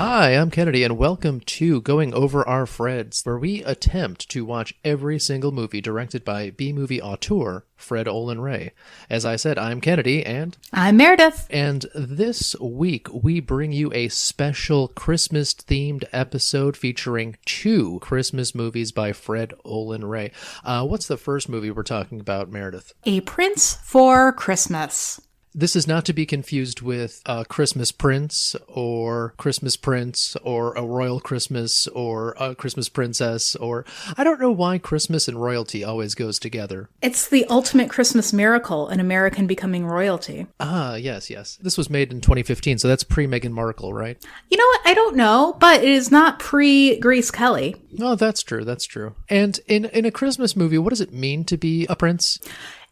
Hi, I'm Kennedy, and welcome to Going Over Our Freds, where we attempt to watch every single movie directed by B-movie auteur Fred Olen Ray. As I said, I'm Kennedy, and I'm Meredith. And this week, we bring you a special Christmas-themed episode featuring 2 Christmas movies by Fred Olen Ray. What's the first movie we're talking about, Meredith? A Prince for Christmas. This is not to be confused with Christmas Prince or a Royal Christmas or a Christmas Princess, or I don't know why Christmas and royalty always goes together. It's the ultimate Christmas miracle, an American becoming royalty. Yes. This was made in 2015, so that's pre-Meghan Markle, right? You know what? I don't know, but it is not pre-Grace Kelly. Oh, that's true. And in a Christmas movie, what does it mean to be a prince?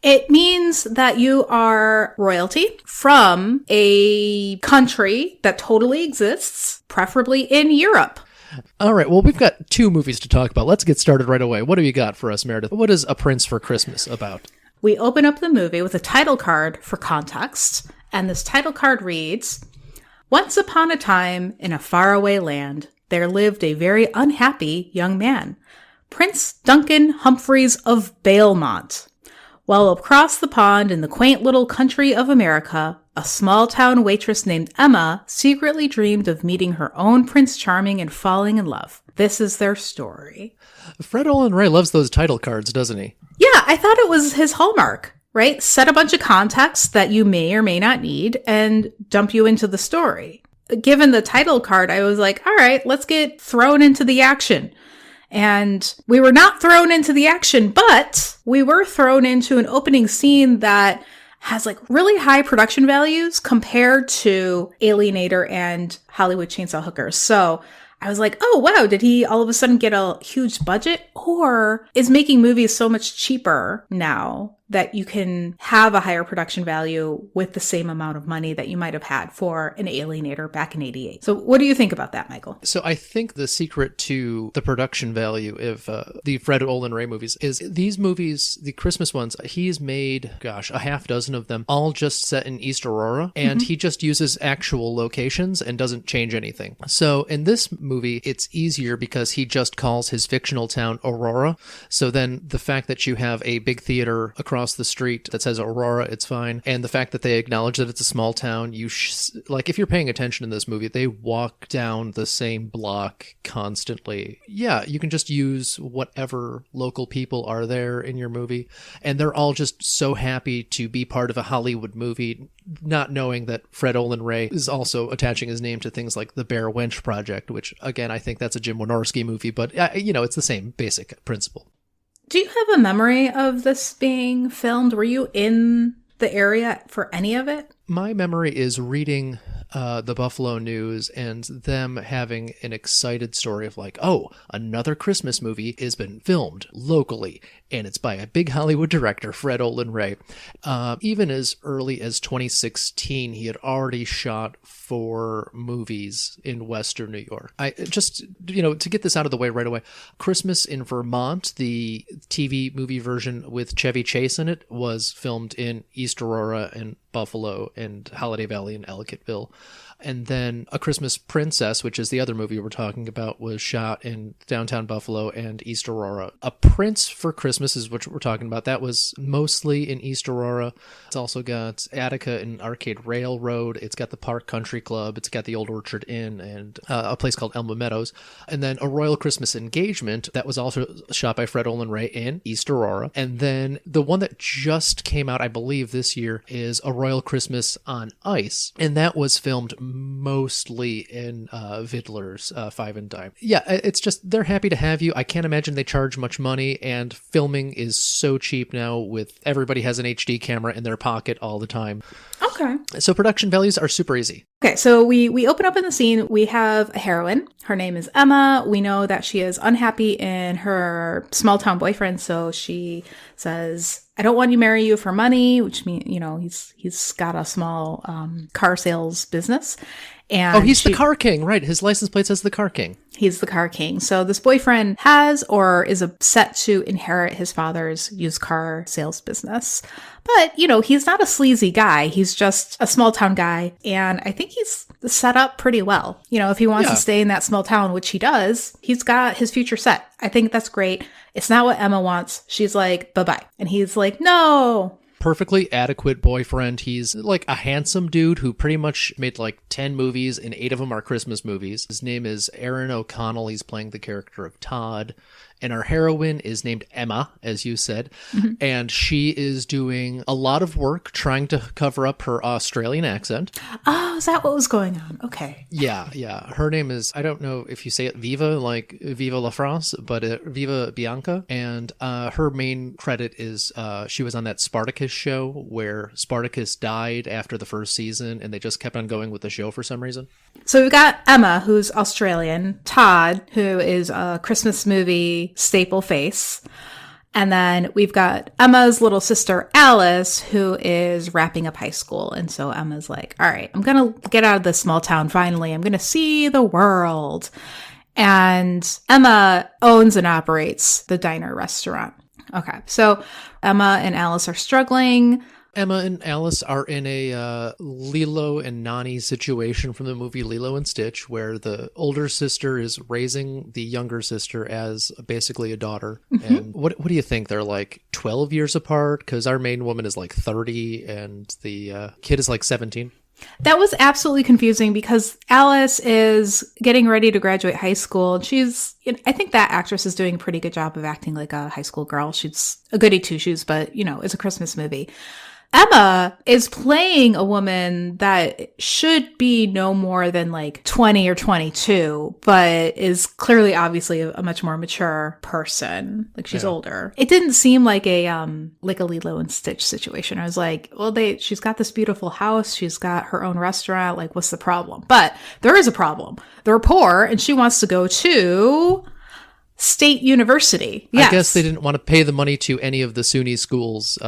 It means that you are royalty from a country that totally exists, preferably in Europe. All right, well, we've got 2 movies to talk about. Let's get started right away. What do you got for us, Meredith? What is A Prince for Christmas about? We open up the movie with a title card for context, and this title card reads, "Once upon a time, in a faraway land, there lived a very unhappy young man, Prince Duncan Humphreys of Balemont. While across the pond in the quaint little country of America, a small-town waitress named Emma secretly dreamed of meeting her own Prince Charming and falling in love. This is their story." Fred Olen Ray loves those title cards, doesn't he? Yeah, I thought it was his hallmark, right? Set a bunch of context that you may or may not need and dump you into the story. Given the title card, I was like, all right, let's get thrown into the action. And we were not thrown into the action, but we were thrown into an opening scene that has like really high production values compared to Alienator and Hollywood Chainsaw Hookers. So I was like, oh, wow, did he all of a sudden get a huge budget? Or is making movies so much cheaper now that you can have a higher production value with the same amount of money that you might have had for an Alienator back in '88? So what do you think about that, Michael? So I think the secret to the production value of the Fred Olen Ray movies is these movies, the Christmas ones, he's made, a half dozen of them, all just set in East Aurora, and he just uses actual locations and doesn't change anything. So in this movie, it's easier because he just calls his fictional town Aurora. So then the fact that you have a big theater across the street that says Aurora, it's fine. And the fact that they acknowledge that it's a small town, like if you're paying attention in this movie, they walk down the same block constantly. Yeah, you can just use whatever local people are there in your movie. And they're all just so happy to be part of a Hollywood movie, not knowing that Fred Olen Ray is also attaching his name to things like the Bear Wench Project, which, again, I think that's a Jim Wynorski movie, but, it's the same basic principle. Do you have a memory of this being filmed? Were you in the area for any of it? My memory is reading the Buffalo News and them having an excited story of like, oh, another Christmas movie has been filmed locally, and it's by a big Hollywood director, Fred Olen Ray. Even as early as 2016, he had already shot 4 movies in Western New York. I just, to get this out of the way right away, Christmas in Vermont, the TV movie version with Chevy Chase in it, was filmed in East Aurora and Buffalo and Holiday Valley and Ellicottville. And then A Christmas Princess, which is the other movie we're talking about, was shot in downtown Buffalo and East Aurora. A Prince for Christmas is what we're talking about. That was mostly in East Aurora. It's also got Attica and Arcade Railroad. It's got the Park Country Club. It's got the Old Orchard Inn and a place called Elma Meadows. And then A Royal Christmas Engagement, that was also shot by Fred Olen Ray in East Aurora. And then the one that just came out, I believe, this year is A Royal Christmas on Ice. And that was filmed mostly in Vidler's Five and Dime. Yeah, it's just, they're happy to have you. I can't imagine they charge much money, and filming is so cheap now with everybody has an HD camera in their pocket all the time. Okay. So production values are super easy. Okay, so we open up in the scene. We have a heroine. Her name is Emma. We know that she is unhappy in her small town boyfriend, so she says, I don't want to marry you for money, which means, he's got a small car sales business. And he's the car king, right? His license plate says the car king. He's the car king. So this boyfriend has or is set to inherit his father's used car sales business. But, he's not a sleazy guy. He's just a small town guy. And I think he's set up pretty well. If he wants to stay in that small town, which he does, he's got his future set. I think that's great. It's not what Emma wants. She's like, bye-bye. And he's like, no. Perfectly adequate boyfriend. He's like a handsome dude who pretty much made like 10 movies and 8 of them are Christmas movies. His name is Aaron O'Connell. He's playing the character of Todd. And our heroine is named Emma, as you said. Mm-hmm. And she is doing a lot of work trying to cover up her Australian accent. Oh, is that what was going on? Okay. Yeah. Her name is, I don't know if you say it Viva, like Viva la France, but Viva Bianca. And her main credit is she was on that Spartacus show where Spartacus died after the first season and they just kept on going with the show for some reason. So we've got Emma, who's Australian, Todd, who is a Christmas movie staple face, and then we've got Emma's little sister, Alice, who is wrapping up high school. And so Emma's like, all right, I'm going to get out of this small town finally. I'm going to see the world. And Emma owns and operates the diner restaurant. Okay, so Emma and Alice are struggling. Emma and Alice are in a Lilo and Nani situation from the movie Lilo and Stitch, where the older sister is raising the younger sister as basically a daughter. Mm-hmm. And what do you think? They're like 12 years apart? Because our main woman is like 30 and the kid is like 17. That was absolutely confusing because Alice is getting ready to graduate high school. I think that actress is doing a pretty good job of acting like a high school girl. She's a goody two-shoes, but, it's a Christmas movie. Emma is playing a woman that should be no more than like 20 or 22, but is clearly obviously a much more mature person. Like she's older. It didn't seem like a Lilo and Stitch situation. I was like, well, she's got this beautiful house. She's got her own restaurant. Like, what's the problem? But there is a problem. They're poor and she wants to go to State University. Yes. I guess they didn't want to pay the money to any of the SUNY schools.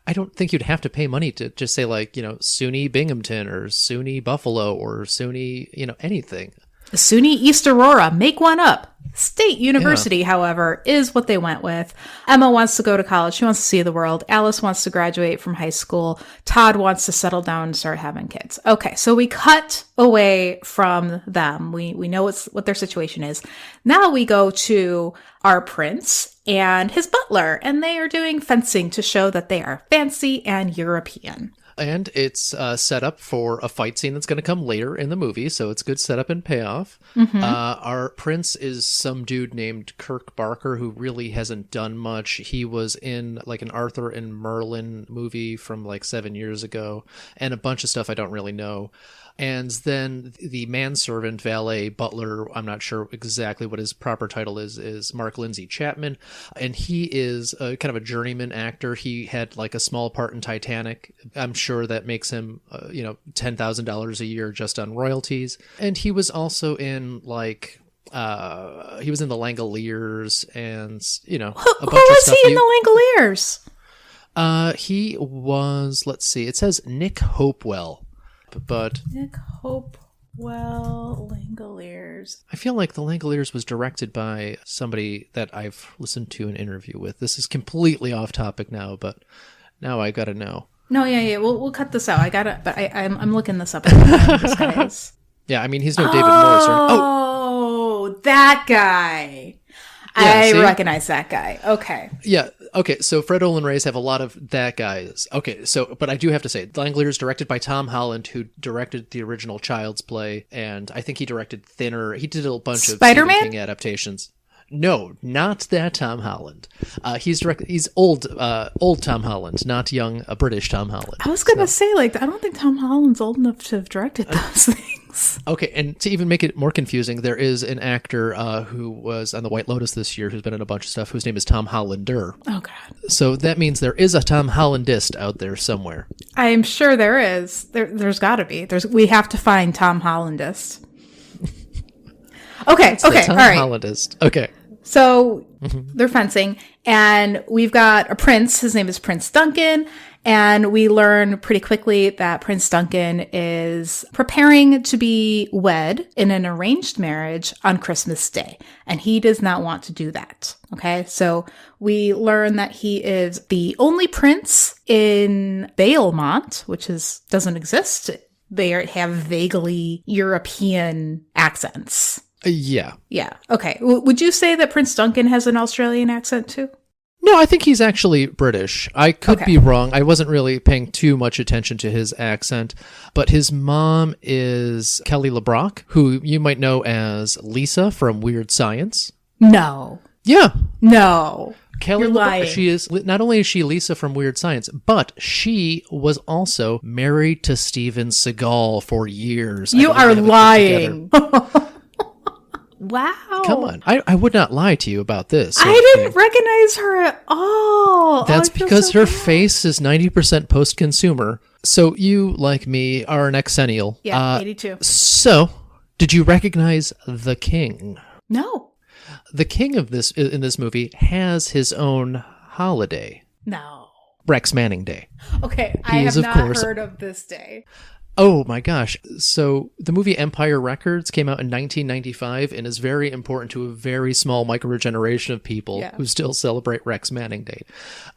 I don't think you'd have to pay money to just say like, SUNY Binghamton or SUNY Buffalo or SUNY, anything. SUNY East Aurora, make one up. State University, however, is what they went with. Emma wants to go to college. She wants to see the world. Alice wants to graduate from high school. Todd wants to settle down and start having kids. Okay, so we cut away from them. We know what their situation is. Now we go to our prince and his butler, and they are doing fencing to show that they are fancy and European. And it's set up for a fight scene that's going to come later in the movie, so it's good setup and payoff. Mm-hmm. Our prince is some dude named Kirk Barker who really hasn't done much. He was in like an Arthur and Merlin movie from like 7 years ago, and a bunch of stuff I don't really know. And then the manservant, valet, butler, I'm not sure exactly what his proper title is Mark Lindsay Chapman. And he is kind of a journeyman actor. He had like a small part in Titanic. I'm sure that makes him, $10,000 a year just on royalties. And he was also in like... he was in the Langoliers and, a bunch of stuff. Who was he in the Langoliers? He was, let's see, it says Nick Hopewell. But Nick Hopewell, Langoliers. I feel like The Langoliers was directed by somebody that I've listened to an interview with. This is completely off topic now, but now I gotta know. No, yeah. We'll cut this out. I'm looking this up. This guy is. Yeah, I mean he's no David Morse. Oh, that guy. Yeah, I recognize that guy. Okay. Yeah. Okay. So Fred Olen Reyes have a lot of that guys. Okay. So, but I do have to say, Langoliers directed by Tom Holland, who directed the original Child's Play, and I think he directed Thinner. He did a bunch of Stephen King adaptations. No, not that Tom Holland. He's old Tom Holland, not young British Tom Holland. I was gonna say, I don't think Tom Holland's old enough to have directed those things. Okay, and to even make it more confusing, there is an actor who was on The White Lotus this year, who's been in a bunch of stuff, whose name is Tom Hollander. Oh God! So that means there is a Tom Hollandist out there somewhere. I am sure there is. There's got to be. We have to find Tom Hollandist. Okay. All right. Hollandist. Okay. So they're fencing, and we've got a prince. His name is Prince Duncan, And we learn pretty quickly that Prince Duncan is preparing to be wed in an arranged marriage on Christmas Day. And he does not want to do that. Okay. So we learn that he is the only prince in Bailmont, which doesn't exist. They have vaguely European accents. Yeah. Yeah. Okay. Would you say that Prince Duncan has an Australian accent too? No, I think he's actually British. I could be wrong. I wasn't really paying too much attention to his accent, but his mom is Kelly LeBrock, who you might know as Lisa from Weird Science. No. Yeah. No. Kelly You're LeBrock, lying. she is, not only is she Lisa from Weird Science, but she was also married to Steven Seagal for years. You are lying. Wow. Come on. I would not lie to you about this. I didn't recognize her at all. That's because her face is 90% post-consumer. So you, like me, are an exennial. Yeah, 82. So, did you recognize the king? No. The king in this movie has his own holiday. No. Rex Manning Day. Okay, I have not heard of this day. Oh my gosh. So the movie Empire Records came out in 1995 and is very important to a very small microgeneration of people who still celebrate Rex Manning Day.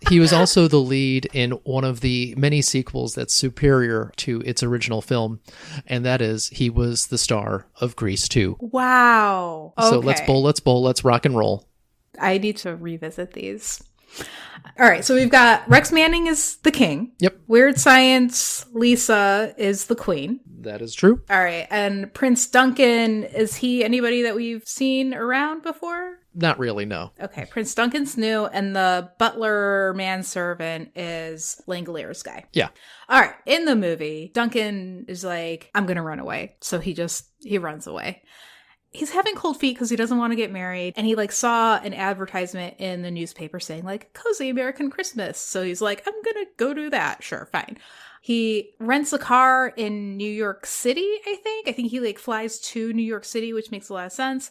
He was also the lead in one of the many sequels that's superior to its original film, and that is he was the star of Grease 2. Wow. Okay. So let's rock and roll. I need to revisit these. All right, so we've got Rex Manning is the king. Yep. Weird Science, Lisa is the queen. That is true. All right, and Prince Duncan, is he anybody that we've seen around before? Not really, no. Okay, Prince Duncan's new, and the butler manservant is Langoliers guy. Yeah. All right, in the movie, Duncan is like, I'm going to run away. So he runs away. He's having cold feet because he doesn't want to get married. And he saw an advertisement in the newspaper saying Cozy American Christmas. So he's like, I'm going to go do that. Sure, fine. He rents a car in New York City, I think. I think he flies to New York City, which makes a lot of sense.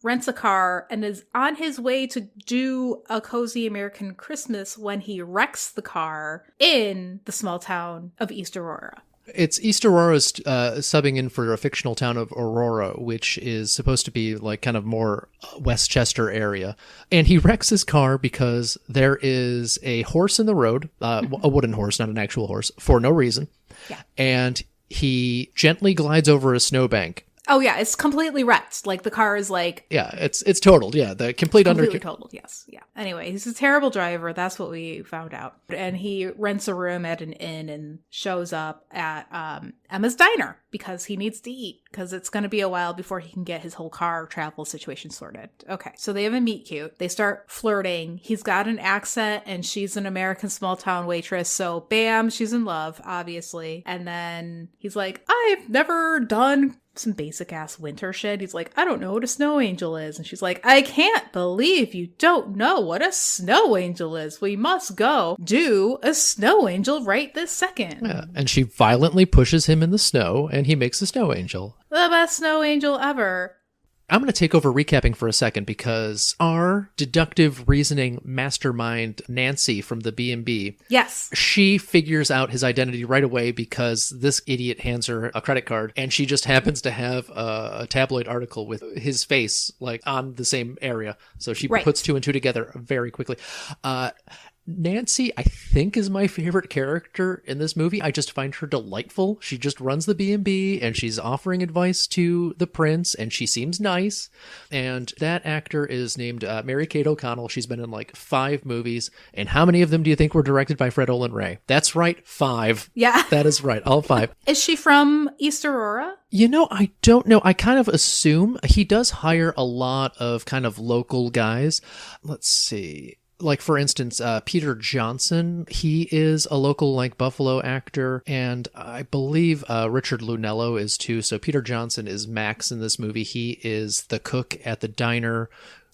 Rents a car and is on his way to do a Cozy American Christmas when he wrecks the car in the small town of East Aurora. It's East Aurora's subbing in for a fictional town of Aurora, which is supposed to be kind of more Westchester area. And he wrecks his car because there is a horse in the road, a wooden horse, not an actual horse, for no reason. Yeah. And he gently glides over a snowbank. Oh yeah, it's completely wrecked. The car is yeah, it's totaled. Yeah, the complete completely totaled. Yes, yeah. Anyway, he's a terrible driver. That's what we found out. And he rents a room at an inn and shows up at Emma's diner because he needs to eat because it's going to be a while before he can get his whole car travel situation sorted. Okay, so they have a meet cute. They start flirting. He's got an accent and she's an American small town waitress. So bam, she's in love, obviously. And then he's like, I've never done some basic ass winter shit. He's like, I don't know what a snow angel is. And she's like, I can't believe you don't know what a snow angel is. We must go do a snow angel right this second. Yeah, and she violently pushes him in the snow and he makes a snow angel. The best snow angel ever. I'm going to take over recapping for a second because our deductive reasoning mastermind, Nancy from the B&B, yes, she figures out his identity right away because this idiot hands her a credit card and she just happens to have a tabloid article with his face on the same area. So she puts two and two together very quickly. Nancy, I think, is my favorite character in this movie. I just find her delightful. She just runs the B&B and she's offering advice to the prince and she seems nice. And that actor is named Mary Kate O'Connell. She's been in 5 movies. And how many of them do you think were directed by Fred Olen Ray? That's right, 5. Yeah. That is right, all 5. Is she from East Aurora? I don't know. I kind of assume he does hire a lot of kind of local guys. Let's see. For instance, Peter Johnson, he is a local Buffalo actor, and I believe Richard Lunello is too. So Peter Johnson is Max in this movie. He is the cook at the diner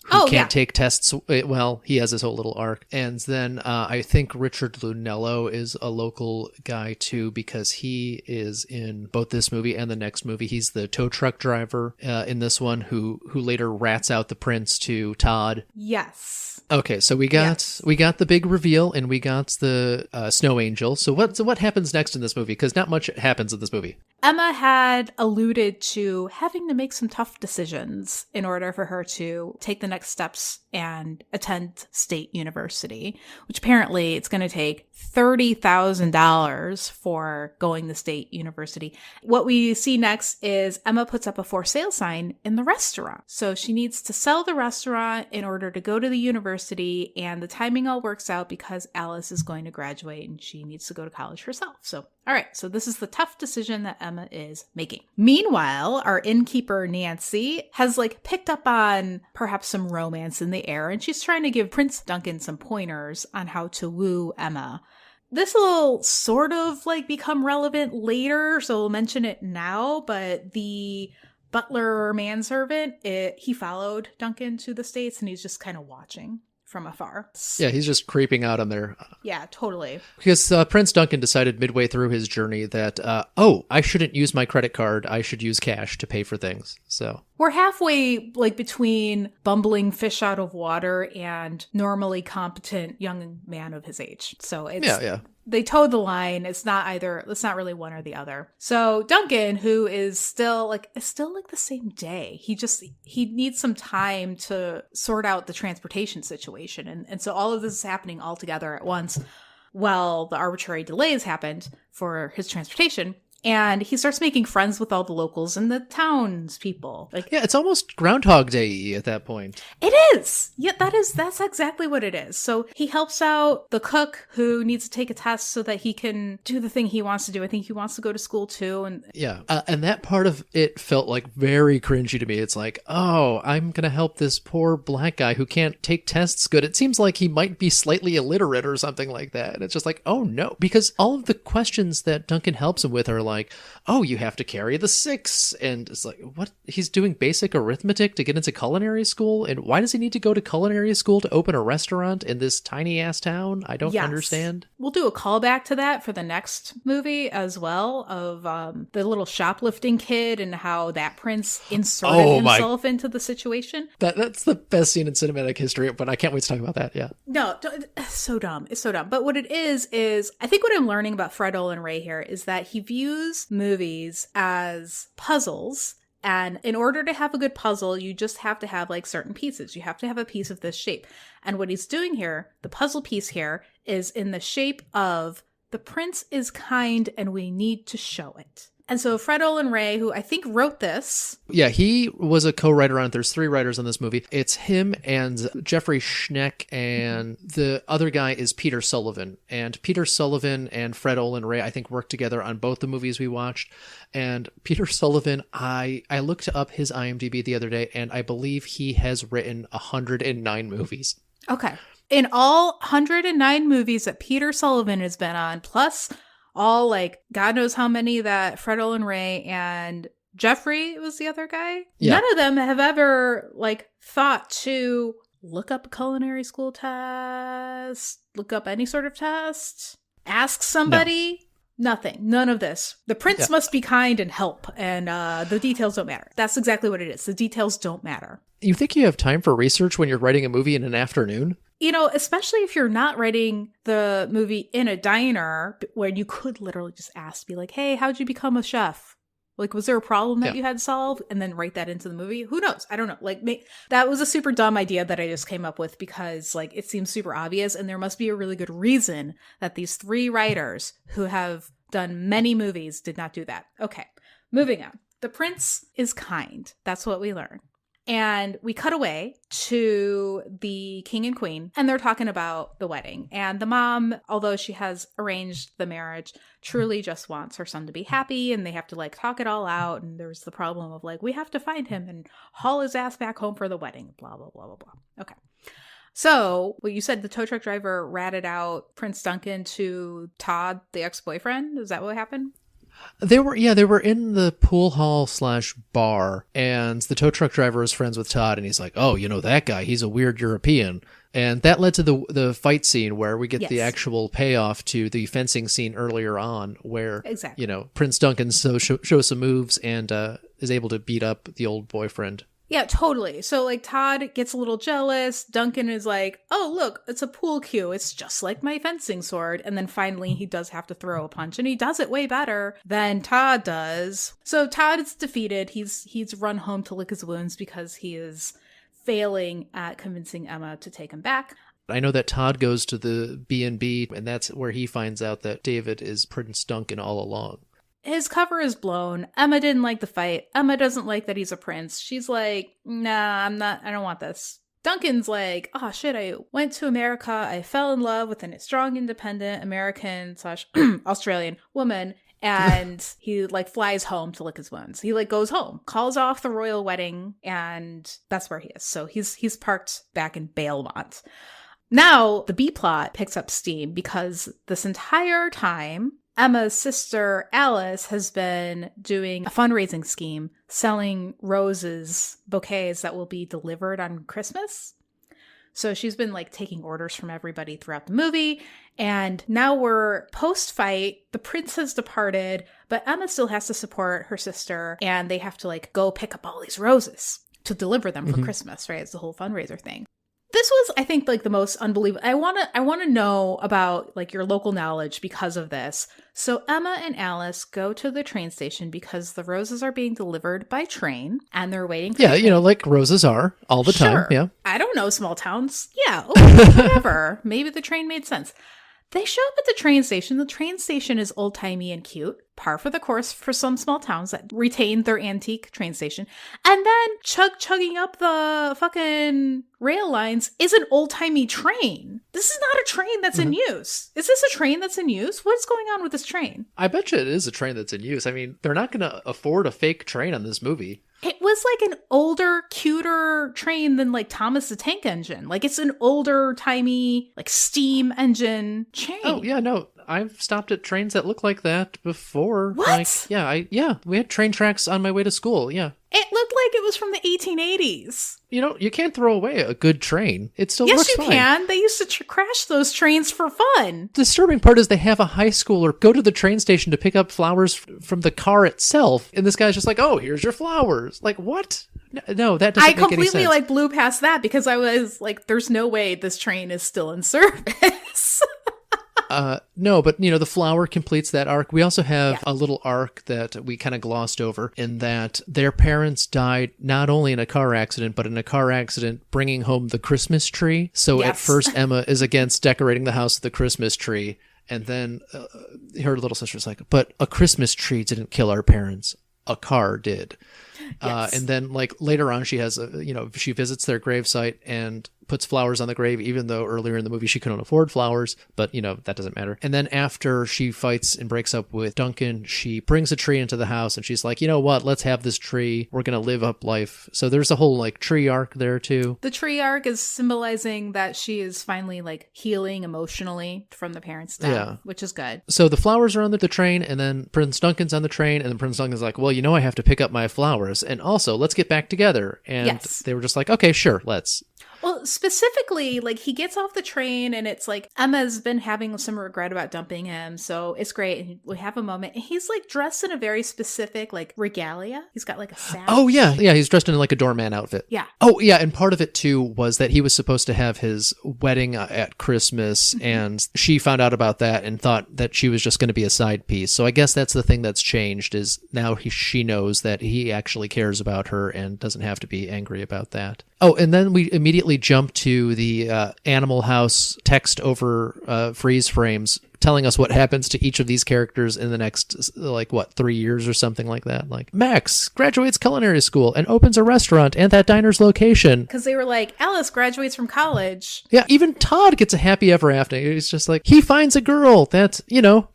who Oh, can't yeah. take tests. Well, he has his whole little arc. And then I think Richard Lunello is a local guy too, because he is in both this movie and the next movie. He's the tow truck driver in this one who later rats out the prince to Todd. Yes. Okay, so we got the big reveal, and we got the snow angel. So what happens next in this movie? Because not much happens in this movie. Emma had alluded to having to make some tough decisions in order for her to take the next steps and attend state university, which apparently it's going to take $30,000 for going to state university. What we see next is Emma puts up a for sale sign in the restaurant. So she needs to sell the restaurant in order to go to the university, and the timing all works out because Alice is going to graduate and she needs to go to college herself. So, all right, so this is the tough decision that Emma is making. Meanwhile, our innkeeper, Nancy, has picked up on perhaps some romance in the air, and she's trying to give Prince Duncan some pointers on how to woo Emma. This will sort of become relevant later, so we'll mention it now, but the butler or manservant, he followed Duncan to the States and he's just kind of watching from afar. Yeah, he's just creeping out on there. Yeah, totally. Because Prince Duncan decided midway through his journey that, I shouldn't use my credit card. I should use cash to pay for things. So we're halfway between bumbling fish out of water and normally competent young man of his age. So it's they towed the line. It's not really one or the other. So Duncan, who is still the same day, he needs some time to sort out the transportation situation. And so all of this is happening all together at once while the arbitrary delays happened for his transportation. And he starts making friends with all the locals and the townspeople. Yeah, it's almost Groundhog Day at that point. It is. Yeah, that's exactly what it is. So he helps out the cook who needs to take a test so that he can do the thing he wants to do. I think he wants to go to school too. And and that part of it felt very cringy to me. It's I'm going to help this poor black guy who can't take tests good. It seems like he might be slightly illiterate or something like that. And it's just oh no. Because all of the questions that Duncan helps him with are you have to carry the 6. And it's what? He's doing basic arithmetic to get into culinary school? And why does he need to go to culinary school to open a restaurant in this tiny ass town? I don't understand. We'll do a callback to that for the next movie as well, of the little shoplifting kid and how that prince inserted himself into the situation. That's the best scene in cinematic history, but I can't wait to talk about that. Yeah. No, it's so dumb. It's so dumb. But what it is I think what I'm learning about Fred Olen Ray here is that he views movies as puzzles. And in order to have a good puzzle, you just have to have certain pieces. You have to have a piece of this shape. And what he's doing here, the puzzle piece here, is in the shape of the prince is kind and we need to show it. And so Fred Olen Ray, who I think wrote this. Yeah, he was a co-writer on it. There's 3 writers on this movie. It's him and Jeffrey Schneck, and the other guy is Peter Sullivan. And Peter Sullivan and Fred Olen Ray, I think, worked together on both the movies we watched. And Peter Sullivan, I looked up his IMDb the other day, and I believe he has written 109 movies. Okay. In all 109 movies that Peter Sullivan has been on, plus all God knows how many that Fred Olen Ray and Jeffrey was the other guy. Yeah. None of them have ever thought to look up a culinary school test, look up any sort of test, ask somebody. No. Nothing. None of this. The prince must be kind and help, and the details don't matter. That's exactly what it is. The details don't matter. You think you have time for research when you're writing a movie in an afternoon? Especially if you're not writing the movie in a diner where you could literally just ask, be hey, how'd you become a chef? Was there a problem that you had to solve? And then write that into the movie? Who knows? I don't know. That was a super dumb idea that I just came up with because it seems super obvious. And there must be a really good reason that these 3 writers who have done many movies did not do that. Okay, moving on. The prince is kind. That's what we learn. And we cut away to the king and queen, and they're talking about the wedding. And the mom, although she has arranged the marriage, truly just wants her son to be happy, and they have to talk it all out. And there's the problem of we have to find him and haul his ass back home for the wedding, blah, blah, blah, blah, blah. Okay. So, what you said, the tow truck driver ratted out Prince Duncan to Todd, the ex-boyfriend? Is that what happened? They were in the pool hall / bar, and the tow truck driver is friends with Todd, and he's like, oh, you know that guy, he's a weird European. And that led to the fight scene where we get the actual payoff to the fencing scene earlier on, where exactly. Prince Duncan shows some moves and is able to beat up the old boyfriend. Yeah, totally. So, like, Todd gets a little jealous. Duncan is like, oh, look, it's a pool cue. It's just like my fencing sword. And then finally he does have to throw a punch, and he does it way better than Todd does. So Todd is defeated. He's run home to lick his wounds because he is failing at convincing Emma to take him back. I know that Todd goes to the B&B, and that's where he finds out that David is Prince Duncan all along. His cover is blown. Emma didn't like the fight. Emma doesn't like that he's a prince. She's like, nah, I don't want this. Duncan's like, oh shit, I went to America. I fell in love with a strong, independent American / Australian woman. And he like flies home to lick his wounds. He like goes home, calls off the royal wedding, and that's where he is. So he's parked back in Balemont. Now the B plot picks up steam because this entire time, Emma's sister, Alice, has been doing a fundraising scheme, selling roses, bouquets that will be delivered on Christmas. So she's been like taking orders from everybody throughout the movie. And now we're post-fight. The prince has departed, but Emma still has to support her sister. And they have to like go pick up all these roses to deliver them for Christmas, right? It's the whole fundraiser thing. This was, I think, like the most unbelievable. I want to know about like your local knowledge because of this. So Emma and Alice go to the train station because the roses are being delivered by train, and they're waiting for like roses are all the time. Yeah. I don't know small towns. Yeah, okay, whatever. Maybe the train made sense. They show up at the train station. The train station is old-timey and cute, par for the course for some small towns that retain their antique train station. And then chugging up the fucking rail lines is an old-timey train. This is not a train that's in use. Is this a train that's in use? What's going on with this train? I bet you it is a train that's in use. I mean, they're not going to afford a fake train on this movie. It was like an older, cuter train than like Thomas the Tank Engine. Like it's an older, timey, like steam engine train. Oh, yeah, no. I've stopped at trains that look like that before. What? Like, we had train tracks on my way to school, yeah. It looked like it was from the 1880s. You can't throw away a good train. It still works fine. Yes, you can. They used to crash those trains for fun. The disturbing part is they have a high schooler go to the train station to pick up flowers from the car itself, and this guy's just like, oh, here's your flowers. Like, what? No, that doesn't make any sense. I completely like blew past that because I was like, there's no way this train is still in service. No, but the flower completes that arc. We also have a little arc that we kind of glossed over in that their parents died not only in a car accident, but in a car accident bringing home the Christmas tree. So at first Emma is against decorating the house with the Christmas tree. And then her little sister's like, but a Christmas tree didn't kill our parents. A car did. Yes. And then like later on, she has, she visits their gravesite and puts flowers on the grave, even though earlier in the movie she couldn't afford flowers, but that doesn't matter. And then after she fights and breaks up with Duncan, she brings a tree into the house and she's like, you know what, let's have this tree. We're going to live up life. So there's a whole like tree arc there too. The tree arc is symbolizing that she is finally like healing emotionally from the parents' death, which is good. So the flowers are on the train, and then Prince Duncan's on the train, and then Prince Duncan's like, well, I have to pick up my flowers, and also let's get back together. And they were just like, okay, sure, let's. Well, specifically, like, he gets off the train and it's like Emma's been having some regret about dumping him, so it's great. And we have a moment. And he's like dressed in a very specific like regalia. He's got like a sash. Oh, yeah. Yeah, he's dressed in like a doorman outfit. Yeah. Oh, yeah. And part of it too was that he was supposed to have his wedding at Christmas, and she found out about that and thought that she was just going to be a side piece. So I guess that's the thing that's changed, is now she knows that he actually cares about her and doesn't have to be angry about that. Oh, and then we immediately jump to the Animal House text over freeze frames telling us what happens to each of these characters in the next, 3 years or something like that. Like, Max graduates culinary school and opens a restaurant at that diner's location. Because they were like, Alice graduates from college. Yeah, even Todd gets a happy ever after. He's just like, he finds a girl that,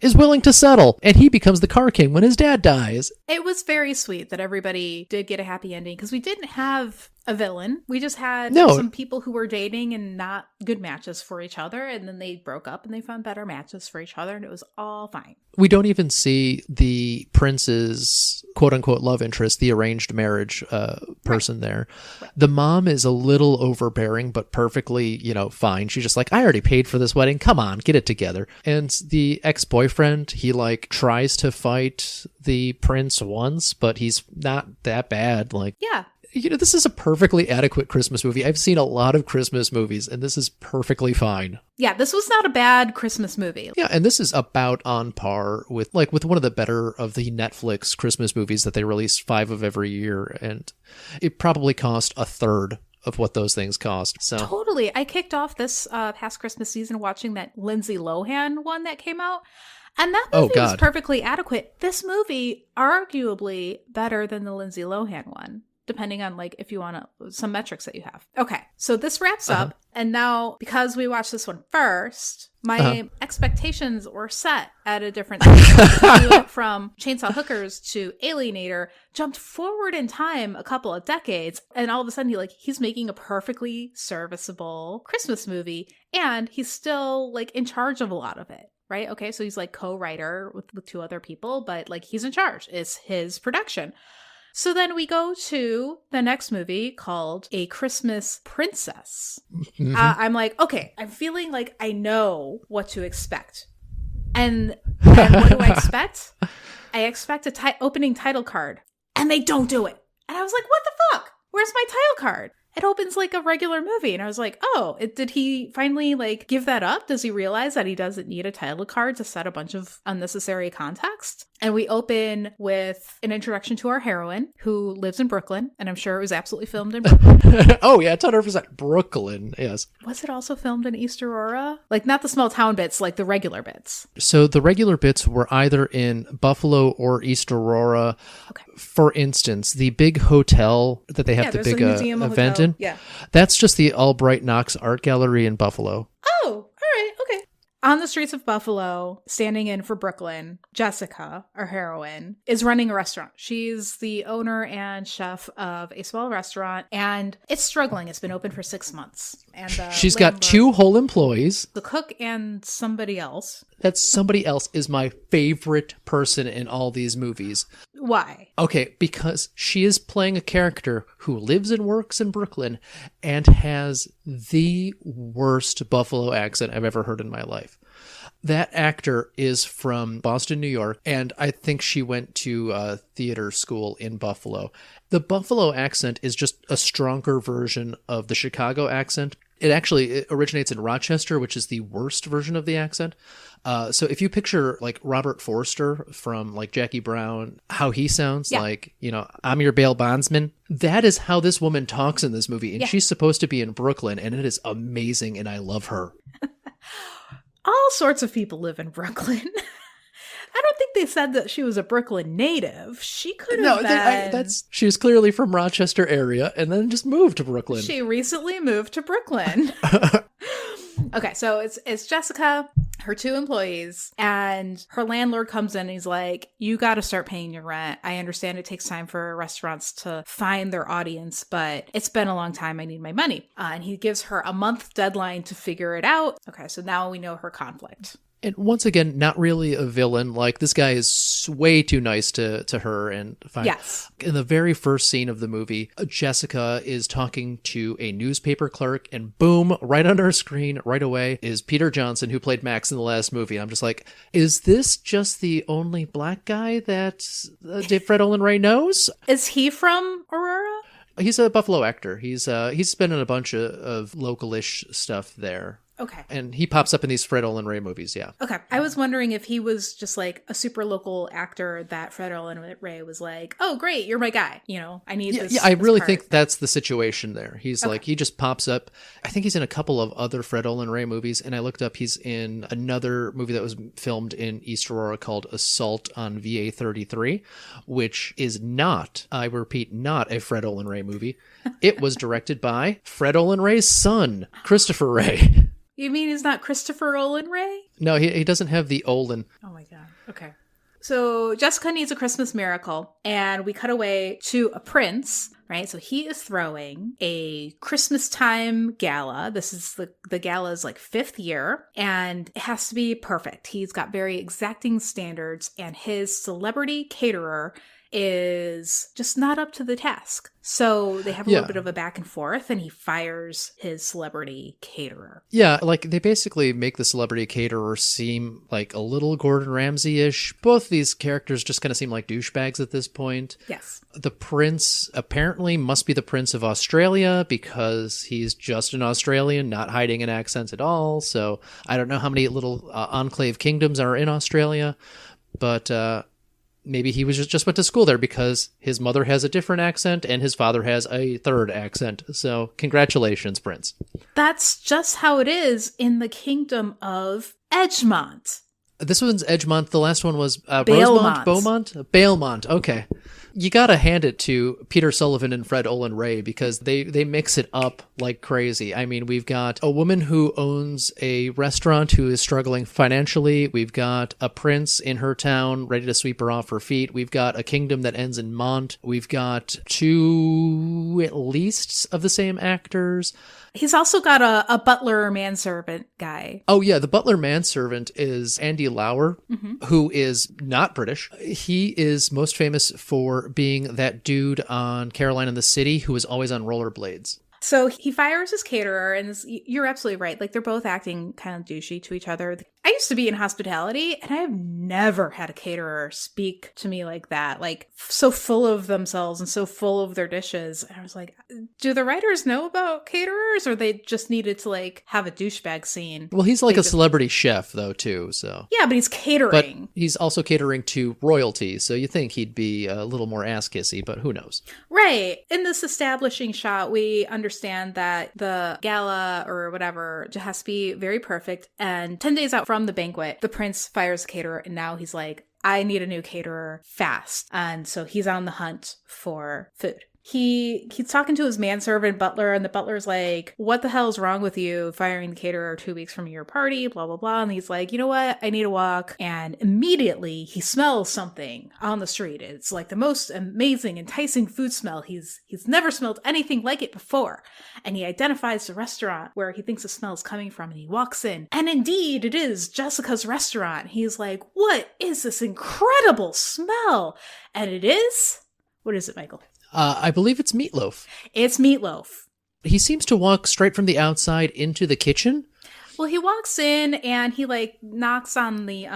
is willing to settle, and he becomes the car king when his dad dies. It was very sweet that everybody did get a happy ending, because we didn't have a villain. We just had No. some people who were dating and not good matches for each other, and then they broke up and they found better matches for each other, and it was all fine. We don't even see the prince's quote-unquote love interest, the arranged marriage person there. Right. The mom is a little overbearing, but perfectly, fine. She's just like, I already paid for this wedding. Come on, get it together. And the ex-boyfriend, he tries to fight the prince once, but he's not that bad. Yeah. This is a perfectly adequate Christmas movie. I've seen a lot of Christmas movies, and this is perfectly fine. Yeah, this was not a bad Christmas movie. Yeah, and this is about on par with one of the better of the Netflix Christmas movies that they release 5 of every year, and it probably cost a third of what those things cost. So totally. I kicked off this past Christmas season watching that Lindsay Lohan one that came out. And that movie was perfectly adequate. This movie, arguably better than the Lindsay Lohan one, depending on if you want some metrics that you have. Okay, so this wraps up. And now, because we watched this one first, my expectations were set at a different time. We went from Chainsaw Hookers to Alienator, jumped forward in time a couple of decades, and all of a sudden he's making a perfectly serviceable Christmas movie, and he's still in charge of a lot of it. Right? Okay, so he's co-writer with 2 other people, but he's in charge. It's his production. So then we go to the next movie called A Christmas Princess. Mm-hmm. I'm okay, I'm feeling I know what to expect. And what do I expect? I expect a opening title card. And they don't do it. And I was like, what the fuck? Where's my title card? It opens like a regular movie. And I was like, oh, did he finally give that up? Does he realize that he doesn't need a title card to set a bunch of unnecessary context? And we open with an introduction to our heroine who lives in Brooklyn. And I'm sure it was absolutely filmed in Brooklyn. Oh, yeah, 100% Brooklyn. Yes. Was it also filmed in East Aurora? Not the small town bits, the regular bits. So the regular bits were either in Buffalo or East Aurora. Okay. For instance, the big hotel that they have the big event in. Yeah. That's just the Albright Knox Art Gallery in Buffalo. Oh, all right. Okay. On the streets of Buffalo, standing in for Brooklyn, Jessica, our heroine, is running a restaurant. She's the owner and chef of a small restaurant, and it's struggling. It's been open for 6 months. And she's got 2 whole employees. The cook and somebody else. That somebody else is my favorite person in all these movies. Why? Okay, because she is playing a character who lives and works in Brooklyn and has the worst Buffalo accent I've ever heard in my life. That actor is from Boston, New York, and I think she went to theater school in Buffalo. The Buffalo accent is just a stronger version of the Chicago accent. It originates in Rochester, which is the worst version of the accent. So if you picture Robert Forster from Jackie Brown, how he sounds I'm your bail bondsman. That is how this woman talks in this movie. And she's supposed to be in Brooklyn, and it is amazing. And I love her. All sorts of people live in Brooklyn. I don't think they said that she was a Brooklyn native. She could have been. She was clearly from Rochester area and then just moved to Brooklyn. She recently moved to Brooklyn. Okay, so it's Jessica, her 2 employees, and her landlord comes in and he's like, you got to start paying your rent. I understand it takes time for restaurants to find their audience, but it's been a long time. I need my money. And he gives her a month deadline to figure it out. Okay, so now we know her conflict. And once again, not really a villain. This guy is way too nice to her. And fine. Yes. In the very first scene of the movie, Jessica is talking to a newspaper clerk, and boom, right on her screen, right away, is Peter Johnson, who played Max in the last movie. I'm just like, is this just the only black guy that Fred Olen Ray knows? Is he from Aurora? He's a Buffalo actor. He's been in a bunch of local-ish stuff there. Okay. And he pops up in these Fred Olen Ray movies, yeah. Okay. I was wondering if he was just a super local actor that Fred Olen Ray was like, oh, great, you're my guy. I need this. Yeah, I really part. think that's the situation there. He's he just pops up. I think he's in a couple of other Fred Olen Ray movies, and I looked up, he's in another movie that was filmed in East Aurora called Assault on VA 33, which is not, I repeat, not a Fred Olen Ray movie. It was directed by Fred Olen Ray's son, Christopher Ray. You mean he's not Christopher Olen Ray? No, he doesn't have the Olen. Oh my God. Okay. So Jessica needs a Christmas miracle, and we cut away to a prince right? So he is throwing a Christmas time gala. This is the gala's like 5th year, and it has to be perfect. He's got very exacting standards, and his celebrity caterer is just not up to the task. So they have a little bit of a back and forth, and he fires his celebrity caterer. Yeah, like they basically make the celebrity caterer seem like a little Gordon Ramsay-ish. Both these characters just kind of seem like douchebags at this point. Yes. The prince apparently must be the Prince of Australia because he's just an Australian, not hiding an accent at all. So I don't know how many little enclave kingdoms are in Australia, but maybe he was just went to school there because his mother has a different accent and his father has a third accent. So congratulations, Prince. That's just how it is in the kingdom of Edgemont. This one's Edgemont. The last one was Bailmont. Beaumont? Bailmont. Okay. You got to hand it to Peter Sullivan and Fred Olen Ray because they mix it up like crazy. I mean, we've got a woman who owns a restaurant who is struggling financially. We've got a prince in her town ready to sweep her off her feet. We've got a kingdom that ends in Mont. We've got 2 at least of the same actors. He's also got a butler manservant guy. Oh, yeah. The butler manservant is Andy Lauer, who is not British. He is most famous for being that dude on Caroline in the City who is always on rollerblades. So he fires his caterer, and you're absolutely right. Like, they're both acting kind of douchey to each other. I used to be in hospitality, and I have never had a caterer speak to me like that, like so full of themselves and so full of their dishes. And I was like, do the writers know about caterers, or they just needed to like have a douchebag scene? Well, he's like a celebrity chef, though, too. So yeah, but he's catering. But he's also catering to royalty, so you think he'd be a little more ass-kissy, but who knows? Right. In this establishing shot, we understand that the gala or whatever just has to be very perfect. And 10 days out from the banquet, the prince fires a caterer, and now he's like, I need a new caterer fast. And so he's on the hunt for food. He's talking to his manservant butler, and the butler's like, what the hell is wrong with you firing the caterer 2 weeks from your party, blah, blah, blah. And he's like, you know what? I need a walk. And immediately he smells something on the street. It's like the most amazing, enticing food smell. He's never smelled anything like it before. And he identifies the restaurant where he thinks the smell is coming from, and he walks in. And indeed, it is Jessica's restaurant. He's like, what is this incredible smell? And it is... What is it, Michael? I believe it's meatloaf. It's meatloaf. He seems to walk straight from the outside into the kitchen. Well, he walks in and he like knocks on the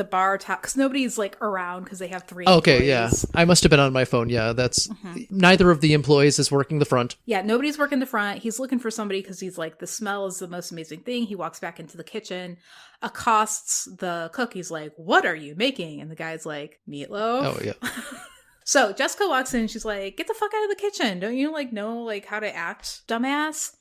bar top because nobody's like around because they have 3 Okay, employees. yeah. I must have been on my phone. Yeah, that's neither of the employees is working the front. Yeah, nobody's working the front. He's looking for somebody because he's like, the smell is the most amazing thing. He walks back into the kitchen, accosts the cook. He's like, what are you making? And the guy's like, meatloaf. Oh, yeah. So Jessica walks in and she's like, get the fuck out of the kitchen. Don't you like know like how to act, dumbass?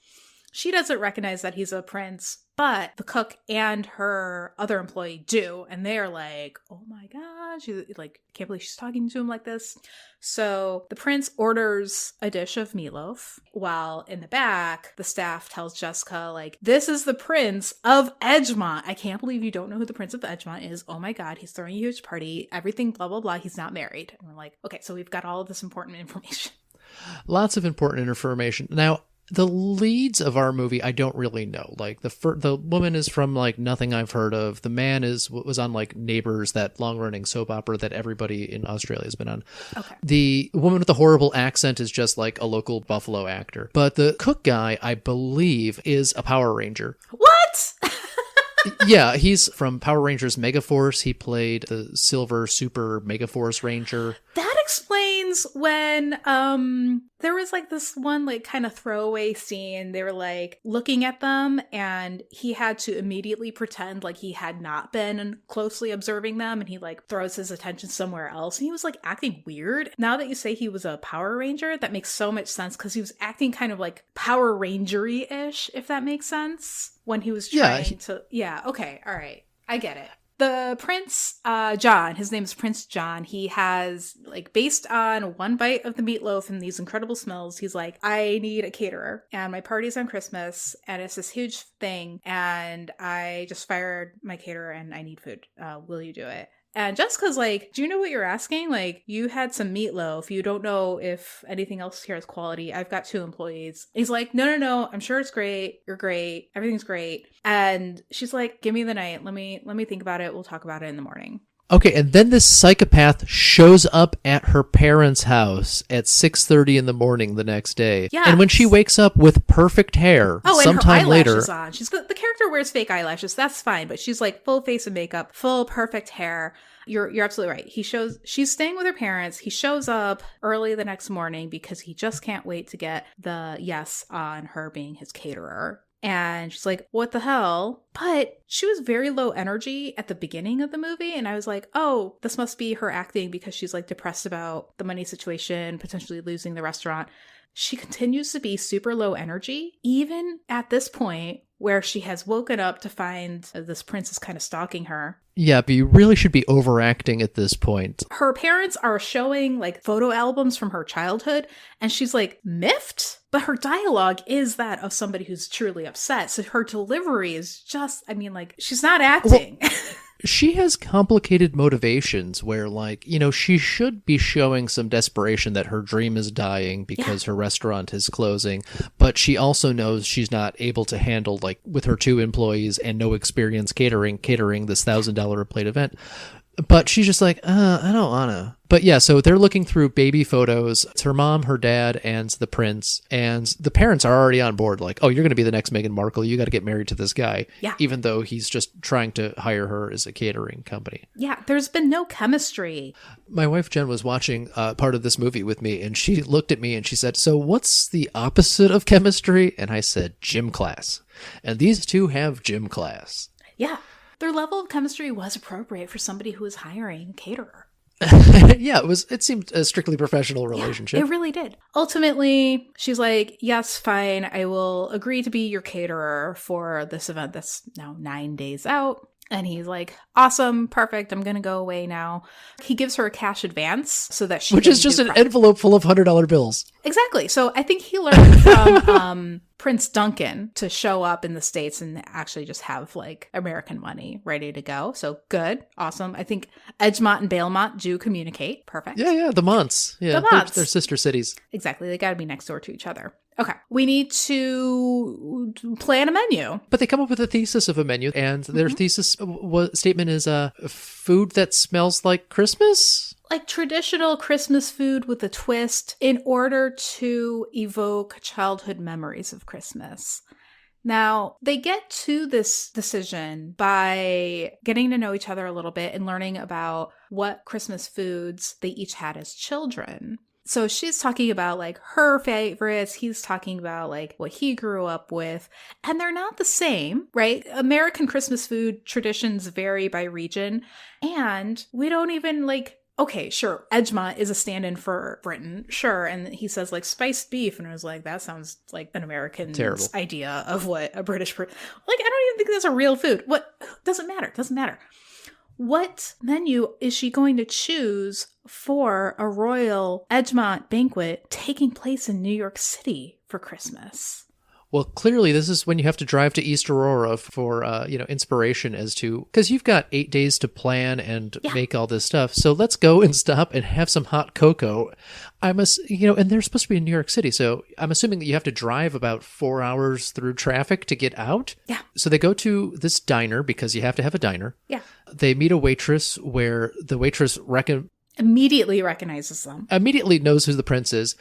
She doesn't recognize that he's a prince, but the cook and her other employee do. And they're like, oh my God. She like, can't believe she's talking to him like this. So the prince orders a dish of meatloaf, while in the back, the staff tells Jessica, like, this is the Prince of Edgemont. I can't believe you don't know who the Prince of Edgemont is. Oh my God, he's throwing a huge party. Everything, blah, blah, blah. He's not married. And we're like, okay, so we've got all of this important information. Lots of important information. Now, the leads of our movie, I don't really know. Like the woman is from like nothing I've heard of. The man was on like Neighbours, that long running soap opera that everybody in Australia has been on. Okay. The woman with the horrible accent is just like a local Buffalo actor. But the cook guy, I believe, is a Power Ranger. What? Yeah, he's from Power Rangers Megaforce. He played the Silver Super Megaforce Ranger. That explains when there was like this one like kind of throwaway scene. They were like looking at them, and he had to immediately pretend like he had not been closely observing them, and he like throws his attention somewhere else, and he was like acting weird. Now that you say he was a Power Ranger, that makes so much sense, because he was acting kind of like Power Ranger-y-ish, if that makes sense, when he was trying to... Yeah, okay, all right. I get it. The Prince, John, his name is Prince John. He has, like, based on one bite of the meatloaf and these incredible smells, he's like, I need a caterer, and my party's on Christmas, and it's this huge thing, and I just fired my caterer, and I need food. Will you do it? And Jessica's like, do you know what you're asking? Like, you had some meatloaf. You don't know if anything else here is quality. I've got 2 employees. He's like, no. I'm sure it's great. You're great. Everything's great. And she's like, give me the night. Let me think about it. We'll talk about it in the morning. Okay, and then this psychopath shows up at her parents' house at 6:30 in the morning the next day. Yes. And when she wakes up with perfect hair, sometime and her later, eyelashes on. The character wears fake eyelashes. That's fine, but she's like full face of makeup, full perfect hair. You're absolutely right. She's staying with her parents. He shows up early the next morning because he just can't wait to get the yes on her being his caterer. And she's like, what the hell? But she was very low energy at the beginning of the movie. And I was like, oh, this must be her acting because she's like depressed about the money situation, potentially losing the restaurant. She continues to be super low energy, even at this point where she has woken up to find this prince is kind of stalking her. Yeah, but you really should be overacting at this point. Her parents are showing like photo albums from her childhood, and she's like miffed, but her dialogue is that of somebody who's truly upset. So her delivery is just, I mean, like, she's not acting. Well, she has complicated motivations where, like, you know, she should be showing some desperation that her dream is dying because her restaurant is closing. But she also knows she's not able to handle, like, with her 2 employees and no experience catering this $1,000 a plate event. But she's just like, I don't wanna. But yeah, so they're looking through baby photos. It's her mom, her dad, and the prince. And the parents are already on board. Like, oh, you're going to be the next Meghan Markle. You got to get married to this guy. Yeah. Even though he's just trying to hire her as a catering company. Yeah, there's been no chemistry. My wife, Jen, was watching part of this movie with me. And she looked at me and she said, so what's the opposite of chemistry? And I said, gym class. And these 2 have gym class. Yeah. Their level of chemistry was appropriate for somebody who was hiring a caterer. Yeah, it seemed a strictly professional relationship. Yeah, it really did. Ultimately, she's like, yes, fine, I will agree to be your caterer for this event that's now 9 days out. And he's like, awesome, perfect, I'm going to go away now. He gives her a cash advance so that she Which is just an envelope full of $100 bills. Exactly. So I think he learned from Prince Duncan to show up in the States and actually just have like American money ready to go. So good. Awesome. I think Edgemont and Balemont do communicate. Perfect. Yeah, the Monts. Yeah, the Monts. They're sister cities. Exactly. They got to be next door to each other. Okay. We need to plan a menu. But they come up with a thesis of a menu, and their thesis statement is food that smells like Christmas? Like traditional Christmas food with a twist in order to evoke childhood memories of Christmas. Now, they get to this decision by getting to know each other a little bit and learning about what Christmas foods they each had as children. So she's talking about like her favorites. He's talking about like what he grew up with. And they're not the same, right? American Christmas food traditions vary by region. And we don't even like, okay, sure, Edgemont is a stand-in for Britain. Sure. And he says like spiced beef. And I was like, that sounds like an American idea of what a British, like, I don't even think that's a real food. What? Doesn't matter. What menu is she going to choose for a royal Edgemont banquet taking place in New York City for Christmas? Well, clearly this is when you have to drive to East Aurora for, inspiration as to, because you've got 8 days to plan and make all this stuff. So let's go and stop and have some hot cocoa. And they're supposed to be in New York City. So I'm assuming that you have to drive about 4 hours through traffic to get out. Yeah. So they go to this diner because you have to have a diner. Yeah. They meet a waitress where the waitress immediately recognizes them. Immediately knows who the prince is,